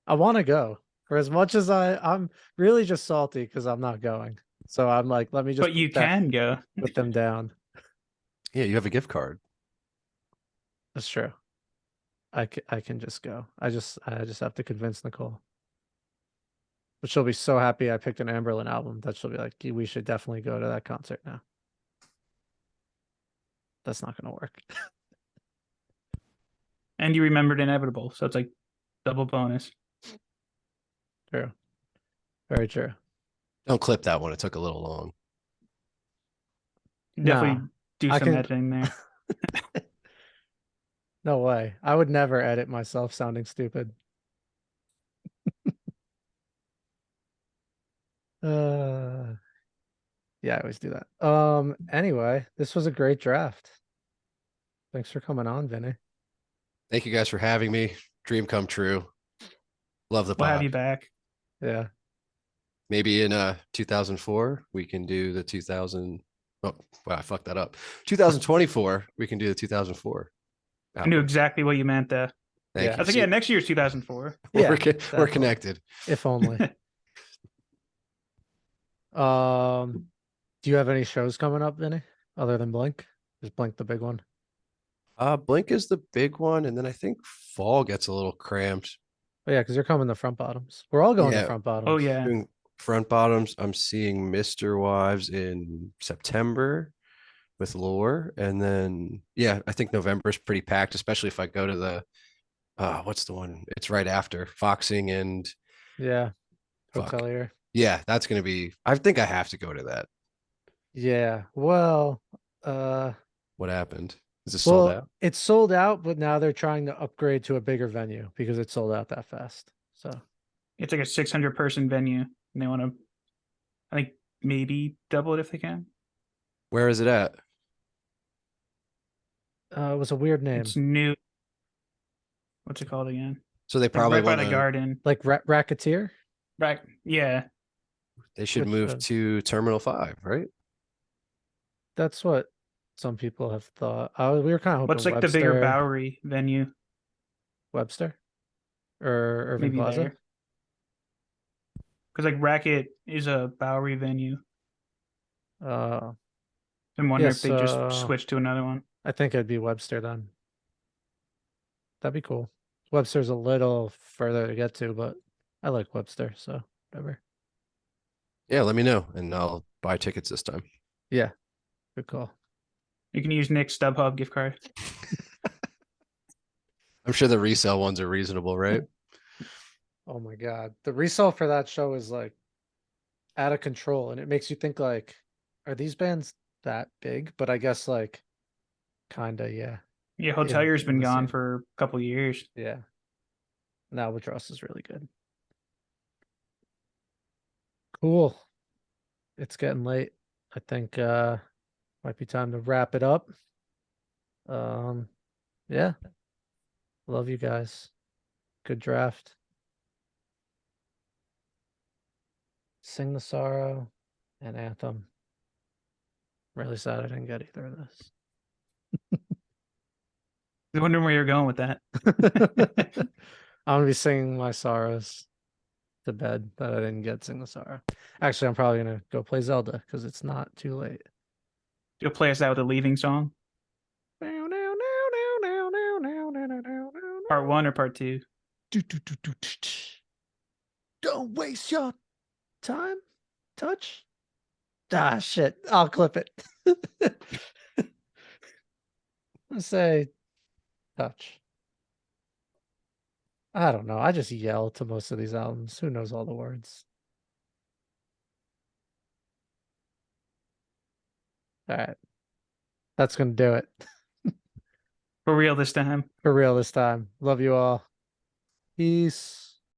I want to go. For as much as I'm really just salty because I'm not going. So I'm like, let me just But you can go. put them down. Yeah, you have a gift card. That's true. I can just go. I just have to convince Nicole. But she'll be so happy I picked an Amberlin album that she'll be like, we should definitely go to that concert now. That's not gonna work. And you remembered Inevitable. So it's like double bonus. True. Very true. Don't clip that one. It took a little long. Definitely do I some can- editing there. No way. I would never edit myself sounding stupid. Uh, yeah, I always do that. Anyway, this was a great draft. Thanks for coming on, Vinny. Thank you guys for having me. Dream come true. Love the We'll have pod. you back. Yeah. Maybe in 2004 we can do the 2000. Oh, wow, I fucked that up. 2024 we can do the 2004 I knew album. exactly what you meant there. Thank Yeah. I you. was like, See, yeah, next year's 2004. we're, Yeah, we're definitely. connected. If only. Do you have any shows coming up, Vinny? Other than Blink? Is Blink the big one? Blink is the big one, and then I think fall gets a little cramped. Oh yeah, because you're coming to front bottoms. We're all going to Yeah, front Oh bottoms. yeah. doing front bottoms. I'm seeing Mr. Wives in September with Lore, and then yeah, I think November is pretty packed, especially if I go to the what's the one? It's right after Foxing and Yeah. fuck. Hotelier. Yeah, that's gonna be. I think I have to go to that. Yeah. Well, uh, What happened? Is this sold well, out? it's sold out, but now they're trying to upgrade to a bigger venue because it sold out that fast. So It's like a 600 person venue, and they want to, I think, maybe double it if they can. Where is it at? it was a weird name. It's new. What's it called again? So they Like probably right by want the to. garden. Like Racketeer, Right. Yeah. They should which move to Terminal 5, right? that's what some people have thought. We were kind of What's hoping like the bigger Bowery venue? Webster or Irving Maybe Plaza. there. Because like Racket is a Bowery venue. Uh, I'm wondering if yes, they just switch to another one. I think it'd be Webster then. That'd be cool. Webster's a little further to get to, but I like Webster, so whatever. Yeah, let me know, and I'll buy tickets this time. Yeah, good call. You can use Nick's StubHub gift card. I'm sure the resale ones are reasonable, right? Oh my God. The resale for that show is like out of control, and it makes you think like, are these bands that big? But I guess like kinda, yeah. Yeah, in- Hotelier's in been the gone same- for a couple years. Yeah. And Albatross is really good. Cool. It's getting late. I think might be time to wrap it up. Yeah. Love you guys. Good draft. Sing the Sorrow and Anthem. Really sad I didn't get either of this. I was wondering where you're going with that. I'm gonna be singing my sorrows to bed that I didn't get Sing the Sorrow. Actually, I'm probably gonna go play Zelda because it's not too late. You'll play us out with a leaving song. Part 1 or part 2? Don't waste your time. Touch. Ah, shit. I'll clip it. Let's say touch. I don't know. I just yell to most of these albums. Who knows all the words? All right. That's going to do it. For real this time. For real this time. Love you all. Peace.